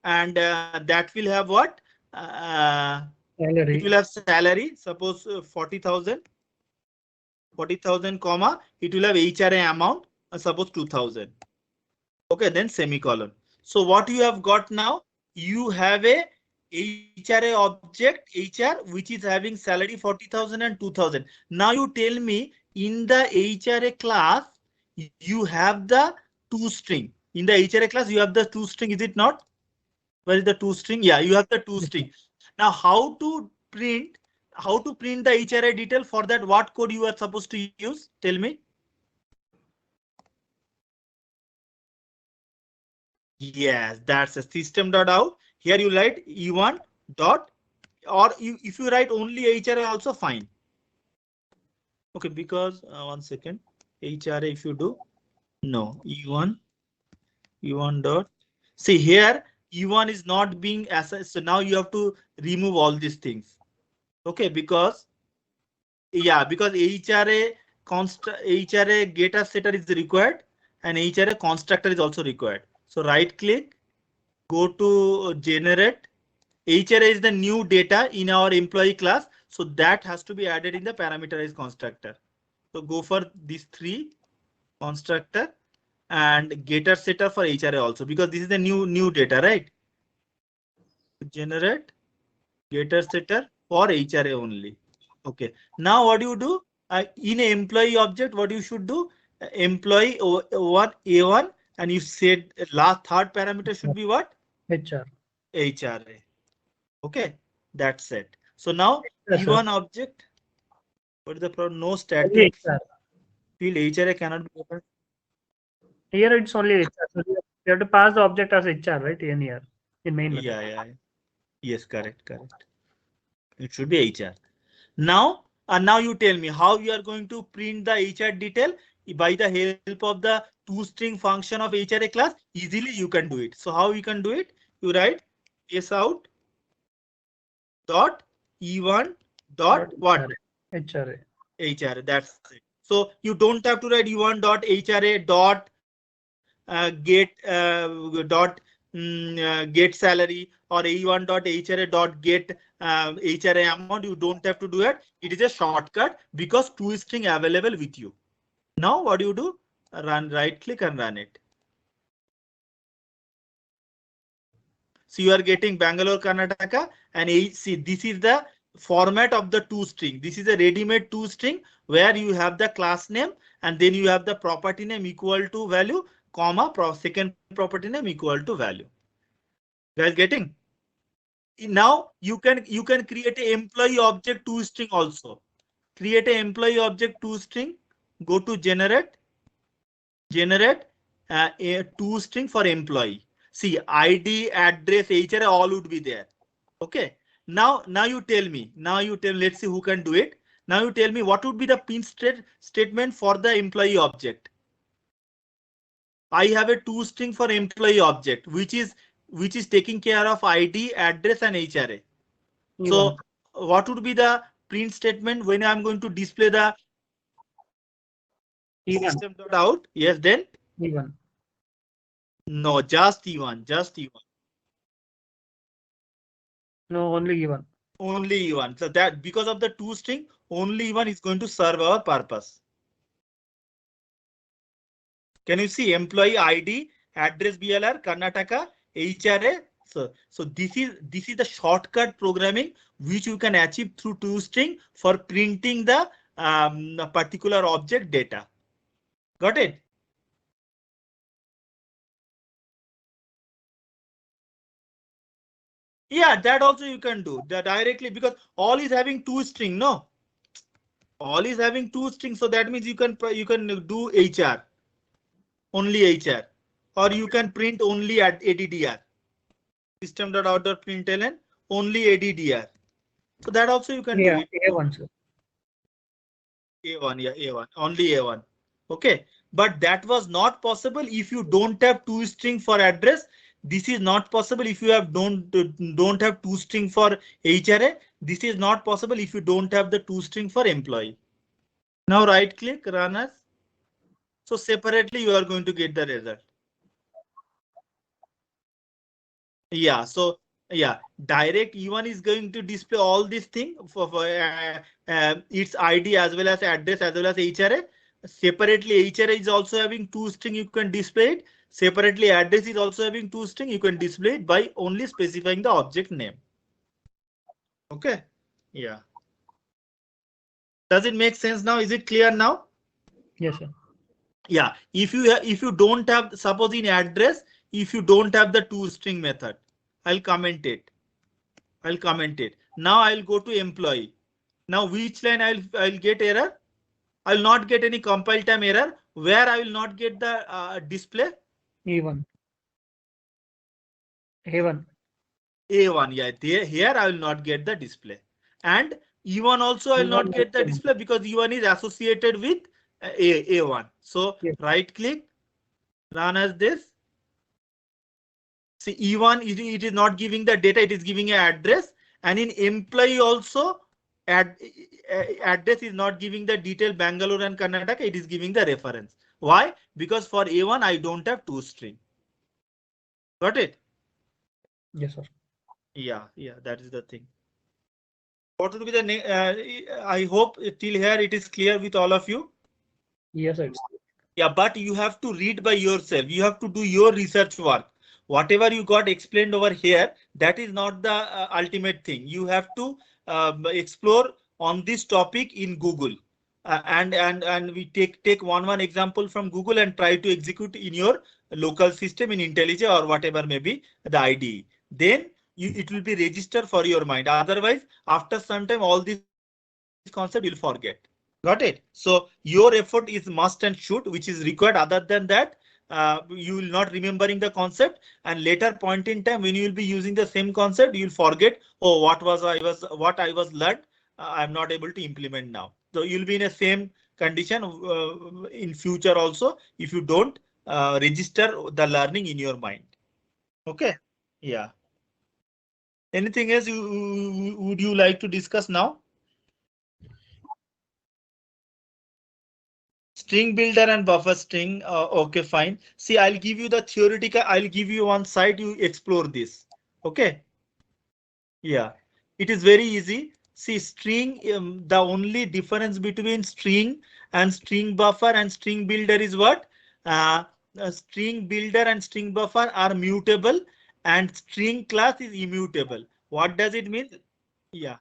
And that will have what? Salary. It will have salary. Suppose 40,000. 40,000, comma. It will have HRA amount. Suppose 2,000. Okay, then semicolon. So what you have got now? You have a HRA object HR which is having salary 40,000 and 2,000. Now you tell me in the HRA class you have the toString. In the HRA class you have the toString, is it not? Where is the toString? Yeah, you have the toString. Now how to print the HRA detail? For that, what code you are supposed to use? Tell me. Yes, that's a system.out. Here you write e1 dot, or if you write only HRA also fine. Okay, because one second, HRA if you do, no, e1 dot. See here, e1 is not being assessed. So now you have to remove all these things. Okay, because HRA getter setter is required and HRA constructor is also required. So right click, go to generate HRA is the new data in our employee class. So that has to be added in the parameterized constructor. So go for these three constructor and getter setter for HRA also, because this is the new data, right? Generate getter setter for HRA only. Okay. Now what do you do? In an employee object, what you should do? Employee one A1, and you said last third parameter should be what? HR. HRA. Okay, that's it. So now Yes, sir. E1 object. What is the problem? No Only static HR. field HRA cannot be opened. Here it's only HR. So you have to pass the object as HR, right? In here, in main method. Yeah. Yes, correct. It should be HR. Now you tell me how you are going to print the HR detail by the help of the toString function of HRA class. Easily you can do it. So how you can do it? You write sout dot E1 dot what? HRA. HRA. That's it. So you don't have to write E1 dot HRA dot get get salary or E1 dot HRA dot get HRA amount. You don't have to do it. It is a shortcut because toString available with you. Now what do you do? Right click and run it. So you are getting Bangalore, Karnataka, and see, this is the format of the toString. This is a ready-made toString where you have the class name and then you have the property name equal to value, comma, second property name equal to value. Guys getting? Now you can create an employee object toString also. Create an employee object toString. Go to generate a toString for employee. See, ID, address, HRA, all would be there. Okay. Now you tell me. Let's see who can do it. Now you tell me what would be the print statement for the employee object. I have a toString for employee object, which is taking care of ID, address, and HRA. So what would be the print statement when I'm going to display the system.out? Yes, then E1. No, just E1. No, only E1. Only E1. So that because of the toString, only E1 is going to serve our purpose. Can you see employee ID, address BLR, Karnataka, HRA? So this is the shortcut programming which you can achieve through toString for printing the particular object data. Got it? Yeah, that also you can do that directly because all is having toString. No, all is having toString. So that means you can do HR, only HR, or you can print only at ADDR. System.out.println only ADDR. So that also you can do it. A1, sir. A1, yeah, A1, only A1. Okay, but that was not possible if you don't have toString for address. This is not possible if you don't have toString for HRA. This is not possible if you don't have the toString for employee. Now right click, run as. So separately you are going to get the result. Yeah, so yeah, direct E1 is going to display all these things for its ID as well as address as well as HRA. Separately, HRA is also having toString. You can display it. Separately, address is also having toString. You can display it by only specifying the object name. Okay. Yeah. Does it make sense now? Is it clear now? Yes, sir. Yeah. If you don't have, suppose in address, if you don't have the toString method, I'll comment it. Now I'll go to employee. Now which line I'll get error? I'll not get any compile time error. Where I will not get the display? E1. A1. A1, yeah. Here I will not get the display. And E1 also I will not get the display because E1 is associated with A1. So yes. Right click, run as this. See, E1 it is not giving the data, it is giving an address. And in employee also, address is not giving the detail Bangalore and Karnataka, it is giving the reference. Why? Because for A1 I don't have toString. Got it? Yes, sir. Yeah, that is the thing. What would be the I hope till here it is clear with all of you. Yes, sir. Yeah, but you have to read by yourself. You have to do your research work. Whatever you got explained over here, that is not the ultimate thing. You have to explore on this topic in Google. And we take one example from Google and try to execute in your local system in IntelliJ or whatever may be the IDE. Then it will be registered for your mind. Otherwise, after some time, all these concepts you'll forget. Got it? So your effort is must and should, which is required. Other than that, you will not remembering the concept, and later point in time when you will be using the same concept, you will forget. Oh, what I was learned. I'm not able to implement now. So you'll be in a same condition in future also if you don't register the learning in your mind. Okay. Yeah. Anything else would you like to discuss now? String builder and buffer string. Okay, fine. See, I'll give you the theoretical. I'll give you one side. You explore this. Okay. Yeah, it is very easy. See, string. The only difference between string and string buffer and string builder is what? String builder and string buffer are mutable, and string class is immutable. What does it mean? Yeah.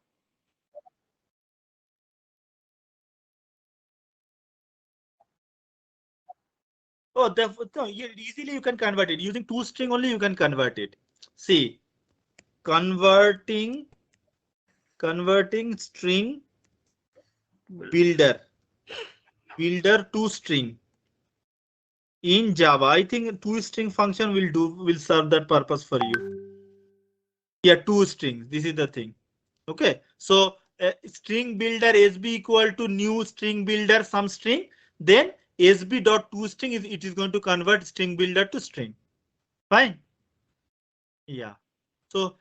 Oh, no, easily you can convert it using toString only. You can convert it. See, converting string builder to string in Java. I think toString function will serve that purpose for you. Yeah, toString. This is the thing. Okay, so string builder SB equal to new string builder some string. Then SB dot toString is going to convert string builder to string. Fine. Yeah. So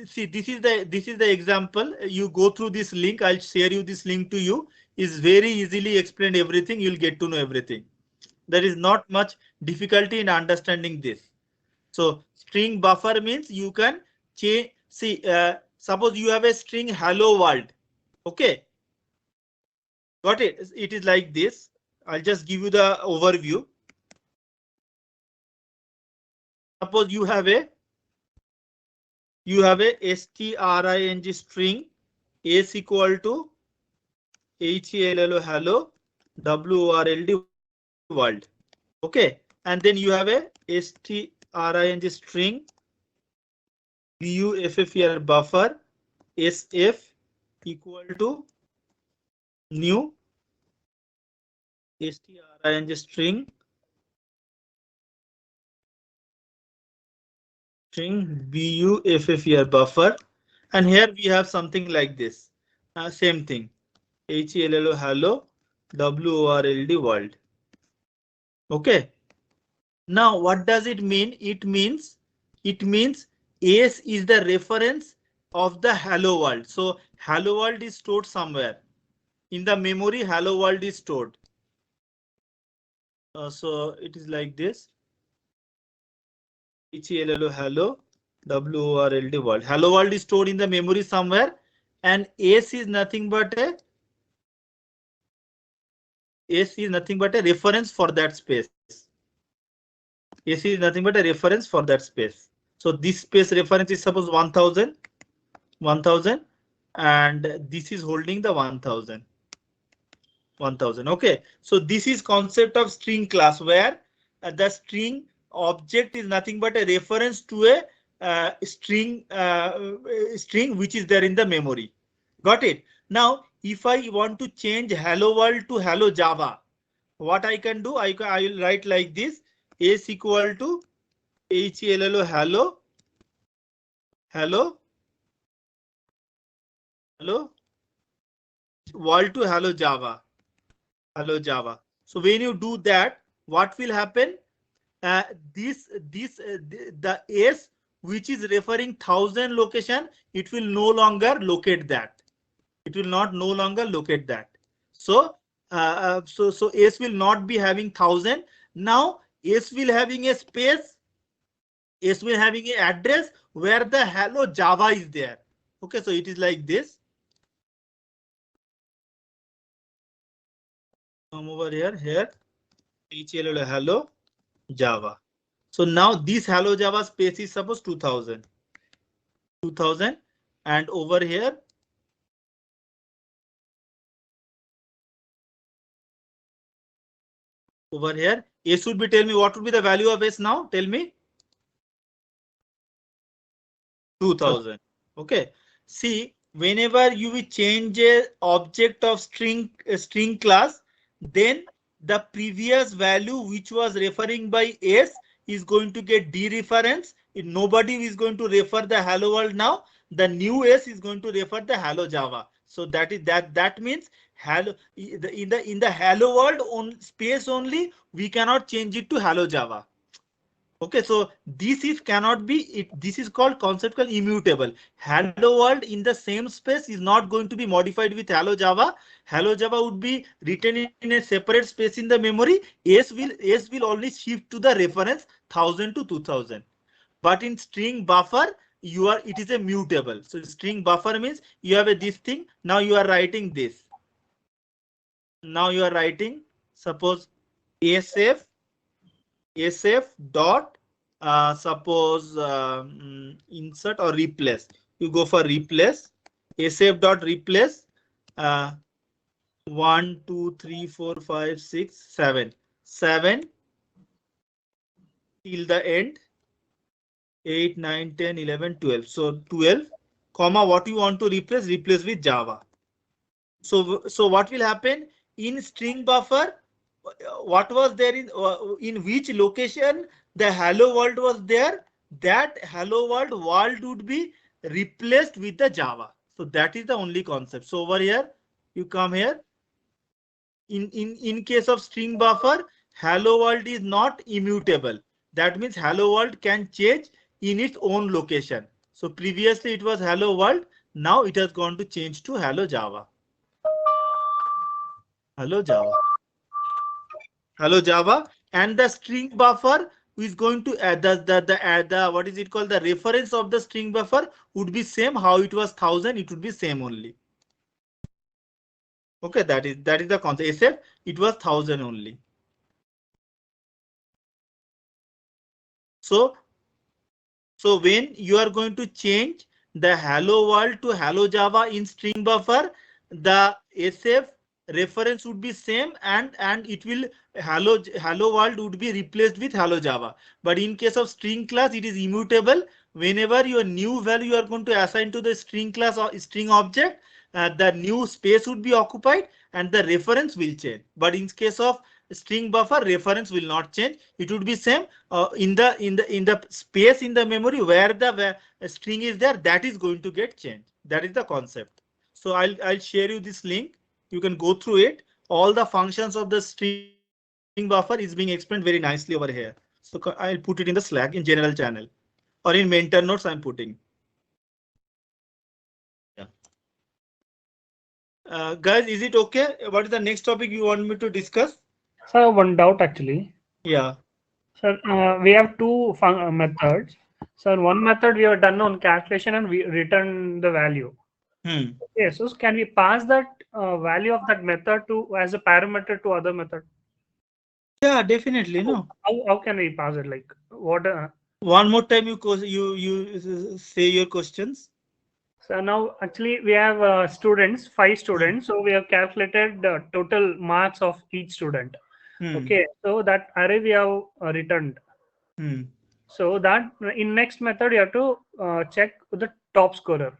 see, this is the example. You go through this link. I'll share you this link to you. Is very easily explained everything. You'll get to know everything. There is not much difficulty in understanding this. So string buffer means you can change. See, suppose you have a string hello world. Okay, got it? It is like this. I'll just give you the overview. Suppose you have a string string s equal to hello world. Okay, and then you have a string bufffer buffer sf equal to new string bufffer buffer, and here we have something like this. Same thing. hello world. Okay. Now what does it mean? It means S is the reference of the hello world. So hello world is stored somewhere in the memory. Hello world is stored. So it is like this. hello world. Hello world is stored in the memory somewhere, and S is nothing but a reference for that space. S is nothing but a reference for that space. So this space reference is suppose 1000, and this is holding the 1000. Okay, so this is concept of string class, where the string object is nothing but a reference to a string which is there in the memory. Got it? Now, if I want to change hello world to hello Java, what I can do? I will write like this: S equal to hello world to hello Java. So when you do that, what will happen? The S which is referring 1000 location, it will no longer locate that. It will no longer locate that. So so S will not be having 1000. Now S will having a space S will having an address where the hello Java is there. Okay, so it is like this. Come over here, hello Java. So now this hello Java space is suppose 2000. And over here S would be, tell me what would be the value of S now? Tell me. 2000. Okay. See, whenever you will change a object of string class, then the previous value which was referring by S is going to get dereference. If nobody is going to refer the hello world now, the new S is going to refer the hello Java. So that means hello in the hello world on space only, we cannot change it to hello Java. Okay, so this is cannot be this is called concept called immutable. Hello world in the same space is not going to be modified with hello Java. Hello Java would be written in a separate space in the memory. S will only shift to the reference 1000 to 2000. But in string buffer, it is a mutable. So string buffer means you have this thing. Now you are writing this. Now you are writing, suppose SF dot suppose insert or replace. You go for replace. SF dot replace 1 2 3 4 5 6 7 till the end 8 9 10 11 12. So 12 comma what you want to replace with Java. So what will happen in string buffer? What was there in which location the hello world was there? That hello world would be replaced with the Java. So that is the only concept. So over here, you come here. In case of string buffer, hello world is not immutable. That means hello world can change in its own location. So previously it was hello world. Now it has gone to change to hello Java. Hello Java. Hello Java, and the string buffer is going to add the what is it called, the reference of the string buffer would be same how it was 1000, it would be same only. Okay, that is the concept. SF it was 1000 only. So when you are going to change the hello world to hello Java in string buffer, the SF reference would be same and it will hello world would be replaced with hello Java. But in case of string class, it is immutable. Whenever your new value you are going to assign to the string class or string object, the new space would be occupied and the reference will change. But in case of string buffer, reference will not change. It would be same in the space in the memory where the string is there, that is going to get changed. That is the concept. So I'll share you this link. You can go through it. All the functions of the string buffer is being explained very nicely over here. So I'll put it in the Slack in general channel or in mentor notes I'm putting. Yeah. Guys, is it okay? What is the next topic you want me to discuss? So one doubt actually. Yeah. Sir, we have two methods. So one method we have done on calculation and we return the value. Okay, so can we pass that value of that method to as a parameter to other method? Yeah, definitely. No. How can we pass it? Like what? One more time, you say your questions. So now actually we have students, 5 students. So we have calculated the total marks of each student. Okay, so that array we have returned. So that in next method you have to check the top scorer.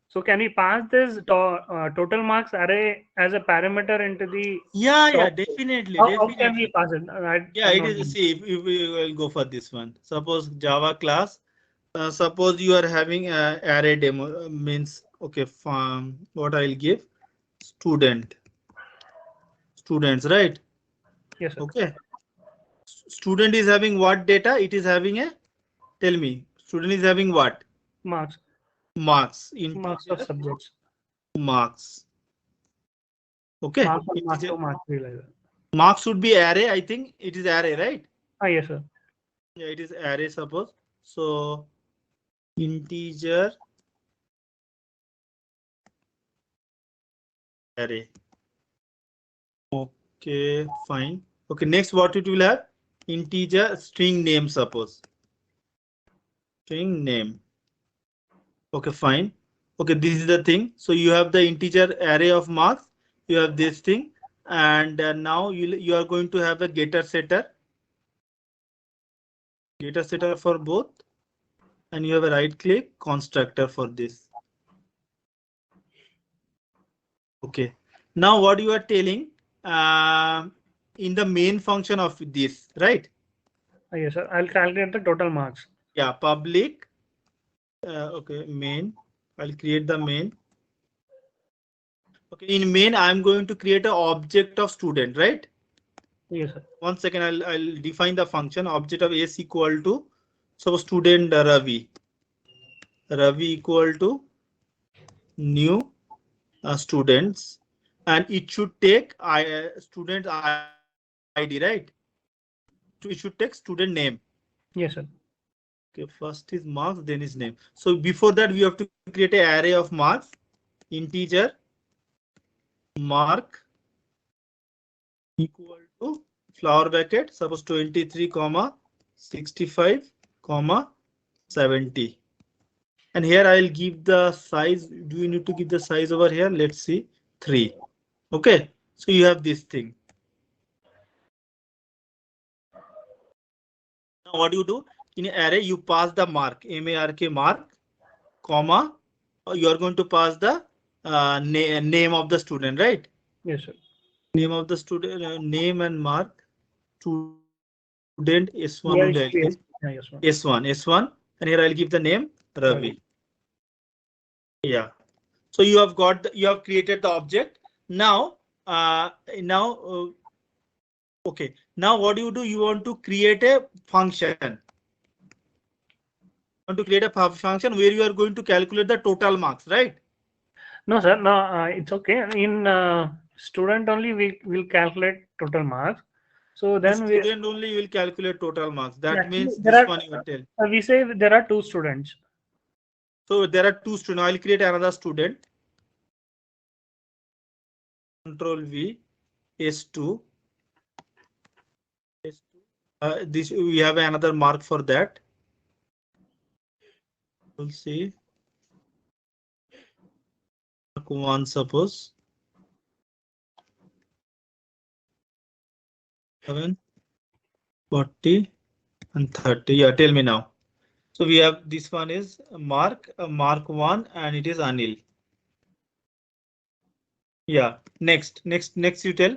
So can we pass this total marks array as a parameter into the? Yeah, definitely. How can we pass it? Yeah, it is. See, if we will go for this one. Suppose Java class. Suppose you are having a array demo means okay. What I'll give students, right? Yes, sir. Okay. Student is having what data? It is having a. Tell me. Student is having what? Marks. Marks in marks of subjects. Marks. Okay. Marks should be array. Marks should be array. I think it is array, right? Yes, sir. Yeah, it is array, suppose. So integer array. Okay, fine. Okay, next what it will have? Integer string name, suppose. String name. Okay, fine. Okay, this is the thing. So you have the integer array of marks. You have this thing, and now you are going to have a getter setter. Getter setter for both, and you have a right click constructor for this. Okay. Now what you are telling in the main function of this, right? Yes, sir. I'll calculate the total marks. Yeah, public. Okay, main. I'll create the main. Okay, in main, I'm going to create an object of student, right? Yes, sir. 1 second, I'll define the function object of s equal to, so student Ravi. Ravi equal to new students, and it should take student ID, right? It should take student name. Yes, sir. Okay, first is marks, then is name. So before that, we have to create an array of marks. Integer mark equal to flower bracket, suppose 23, 65, 70. And here I'll give the size. Do you need to give the size over here? Let's see, 3. Okay, so you have this thing. Now what do you do? In an array, you pass the mark, mark, mark, comma, you are going to pass the name of the student, right? Yes, sir. Name of the student, name and mark, student S1 Yeah, only I'll give. yes, sir. S1, and here I'll give the name Ravi. Yeah. So you have you have created the object. Now, okay. Now what do? You want to create a function. You want to create a function where you are going to calculate the total marks, right? No, sir. No, it's okay. In student only, we will calculate total marks. So then student only will calculate total marks. That actually, means there this are, one you will tell. we say there are 2 students. So there are 2 students. I'll create another student. Control V, S2. This we have another mark for that. We'll see. Mark 1, suppose. 7, 40, and 30. Yeah, tell me now. So we have this one is Mark 1, and it is Anil. Yeah. Next you tell.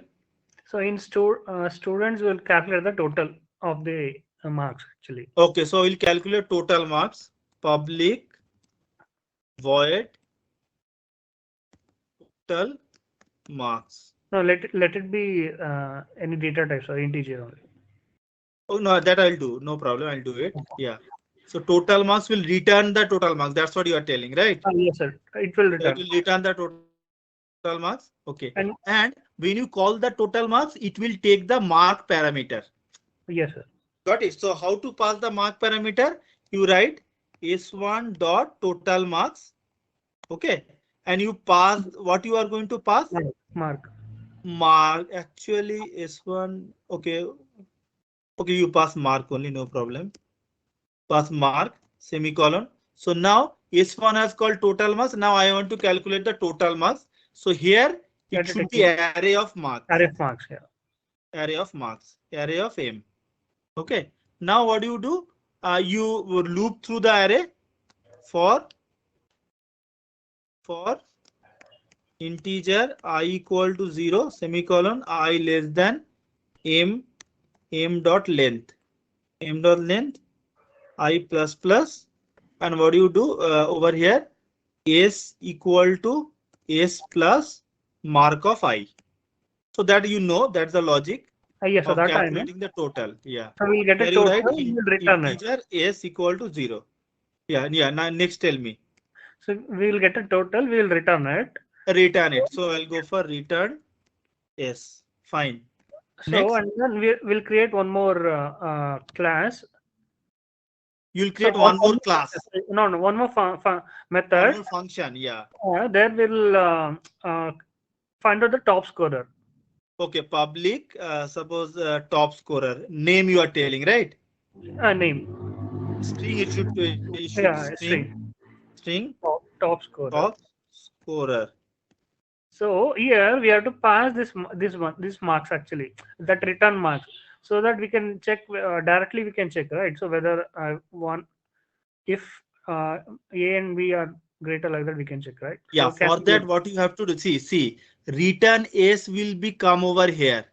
So in students will calculate the total of the marks actually. Okay, so we'll calculate total marks. Public void total marks. No, let it be any data types or integer only. Oh no, that I'll do. No problem. I'll do it. Yeah. So total marks will return the total marks. That's what you are telling, right? Yes, sir. It will return. It will return the total marks. Okay. And when you call the total marks, it will take the mark parameter. Yes, sir. Got it. So how to pass the mark parameter? You write S1 dot total marks. Okay. And you pass what you are going to pass? Mark. Actually S1. Okay. Okay, you pass mark only, no problem. Pass mark, semicolon. So now S1 has called total marks. Now I want to calculate the total marks. So here it should be array of marks. Array of marks, yeah. Array of marks. Array of M. Okay. Now what do? You loop through the array for integer I equal to 0, semicolon, I less than M dot length. M dot length I plus plus, and what do you do over here? S equal to S plus mark of I. So that you know that's the logic. Yes, so of that calculating the total. Yeah. So we'll get a total. We will return integer it. S equal to 0. Yeah. Now next tell me. So we will get a total. We will return it. Return it. So I'll go for return S. Fine. So Next. and then we'll create one more class You'll create So one more class, No, one more one method. more function. Yeah. That will find out the top scorer. Okay. Public. Suppose top scorer name you are telling, right? Name. String. It should Yeah, string top scorer. top scorer. So here we have to pass this marks actually, that return marks, so that we can check directly. We can check, right? So whether if A and B are greater, like that we can check, right? Yeah. So For that, what you have to do? See. Return S will be come over here.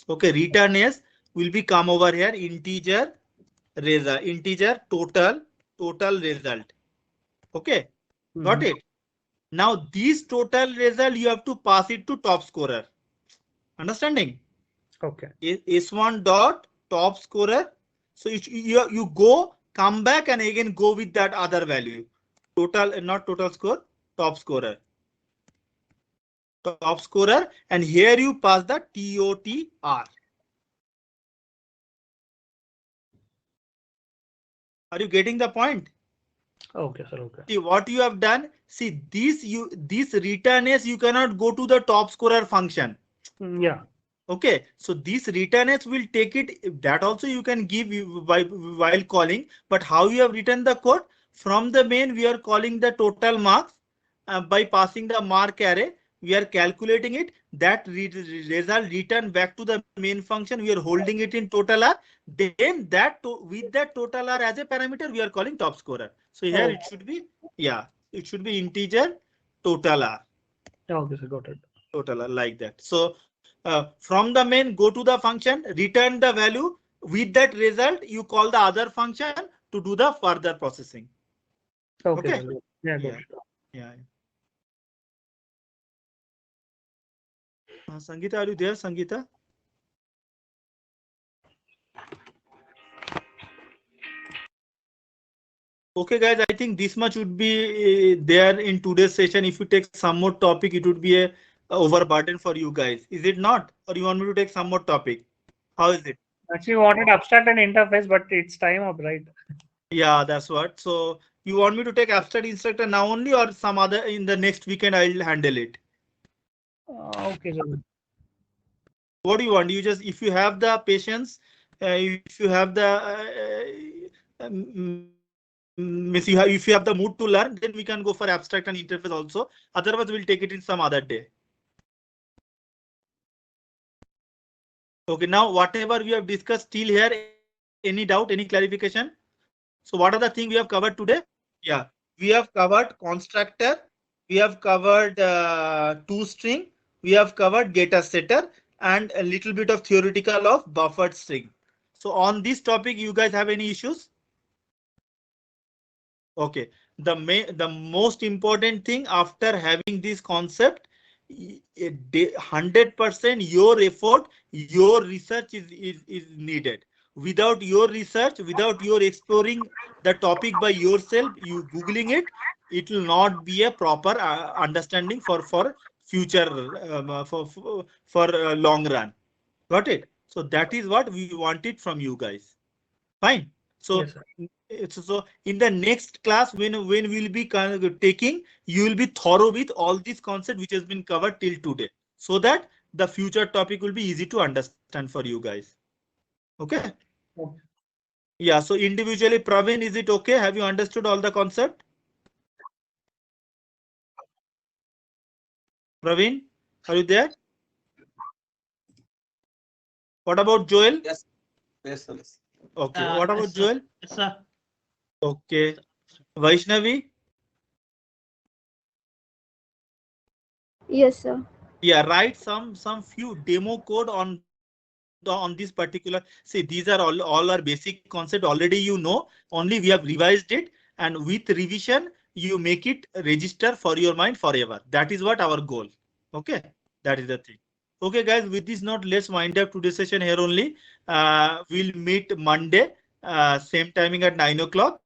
Okay. Return S will be come over here. Integer result. Integer total result. Okay. Got it. Now this total result you have to pass it to top scorer. Understanding? Okay. S1 dot top scorer. So you go, come back and again go with that other value. Total, not total score, top scorer. Top scorer, and here you pass the TOTR. Are you getting the point? Okay, sir. Okay. See what you have done. See this return is you cannot go to the top scorer function. Yeah. Okay, so this return S will take it. That also you can give while calling. But how you have written the code? From the main, we are calling the total marks by passing the mark array. We are calculating it. That result return back to the main function. We are holding it in total R. Then with that total R as a parameter, we are calling top scorer. So here it should be, yeah, it should be integer total R. Okay, sir. Got it. Total R like that. So from the main, go to the function, return the value. With that result, you call the other function to do the further processing. Okay. Okay. Yeah. Yeah. Got it. Yeah. Sangeeta, are you there, Sangeeta? Okay, guys, I think this much would be there in today's session. If you take some more topic, it would be a overburden for you guys. Is it not? Or you want me to take some more topic? How is it? Actually, we wanted abstract and interface, but it's time up, right? Yeah, that's what. So you want me to take abstract instructor now only, or some other in the next weekend I'll handle it? Okay, sir. What do you want? You just, if you have the patience, if you have the if you have the mood to learn, then we can go for abstract and interface also. Otherwise, we'll take it in some other day. Okay, now whatever we have discussed till here, any doubt, any clarification? So what are the things we have covered today? Yeah, we have covered constructor, we have covered toString, we have covered getter setter, and a little bit of theoretical of buffered string. So on this topic, you guys have any issues? Okay, the most important thing after having this concept, 100% your effort, your research is needed. Without your research, without your exploring the topic by yourself, you googling it, it will not be a proper understanding for future for long run. Got it? So that is what we wanted from you guys. Fine. So, Yes, so in the next class, when we'll be taking, you will be thorough with all these concepts which has been covered till today, so that the future topic will be easy to understand for you guys. Okay. Yeah. So individually, Praveen, is it okay? Have you understood all the concept? Praveen, are you there? What about Joel? Yes. Yes, sir. Okay. What about yes, Joel? Yes, sir. Okay. Vaishnavi? Yes, sir. Yeah, write some few demo code on this particular. See, these are all our basic concept already, you know, only we have revised it, and with revision you make it register for your mind forever. That is what our goal. Okay, that is the thing. Okay, guys, with this note, let's wind up today's session here only. We'll meet Monday, same timing at 9 o'clock.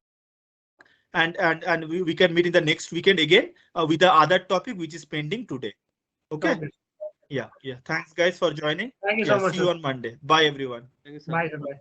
And we can meet in the next weekend again with the other topic which is pending today. Okay. Yeah. Thanks, guys, for joining. Thank you so much. See you on Monday. Bye, everyone. Bye. Bye.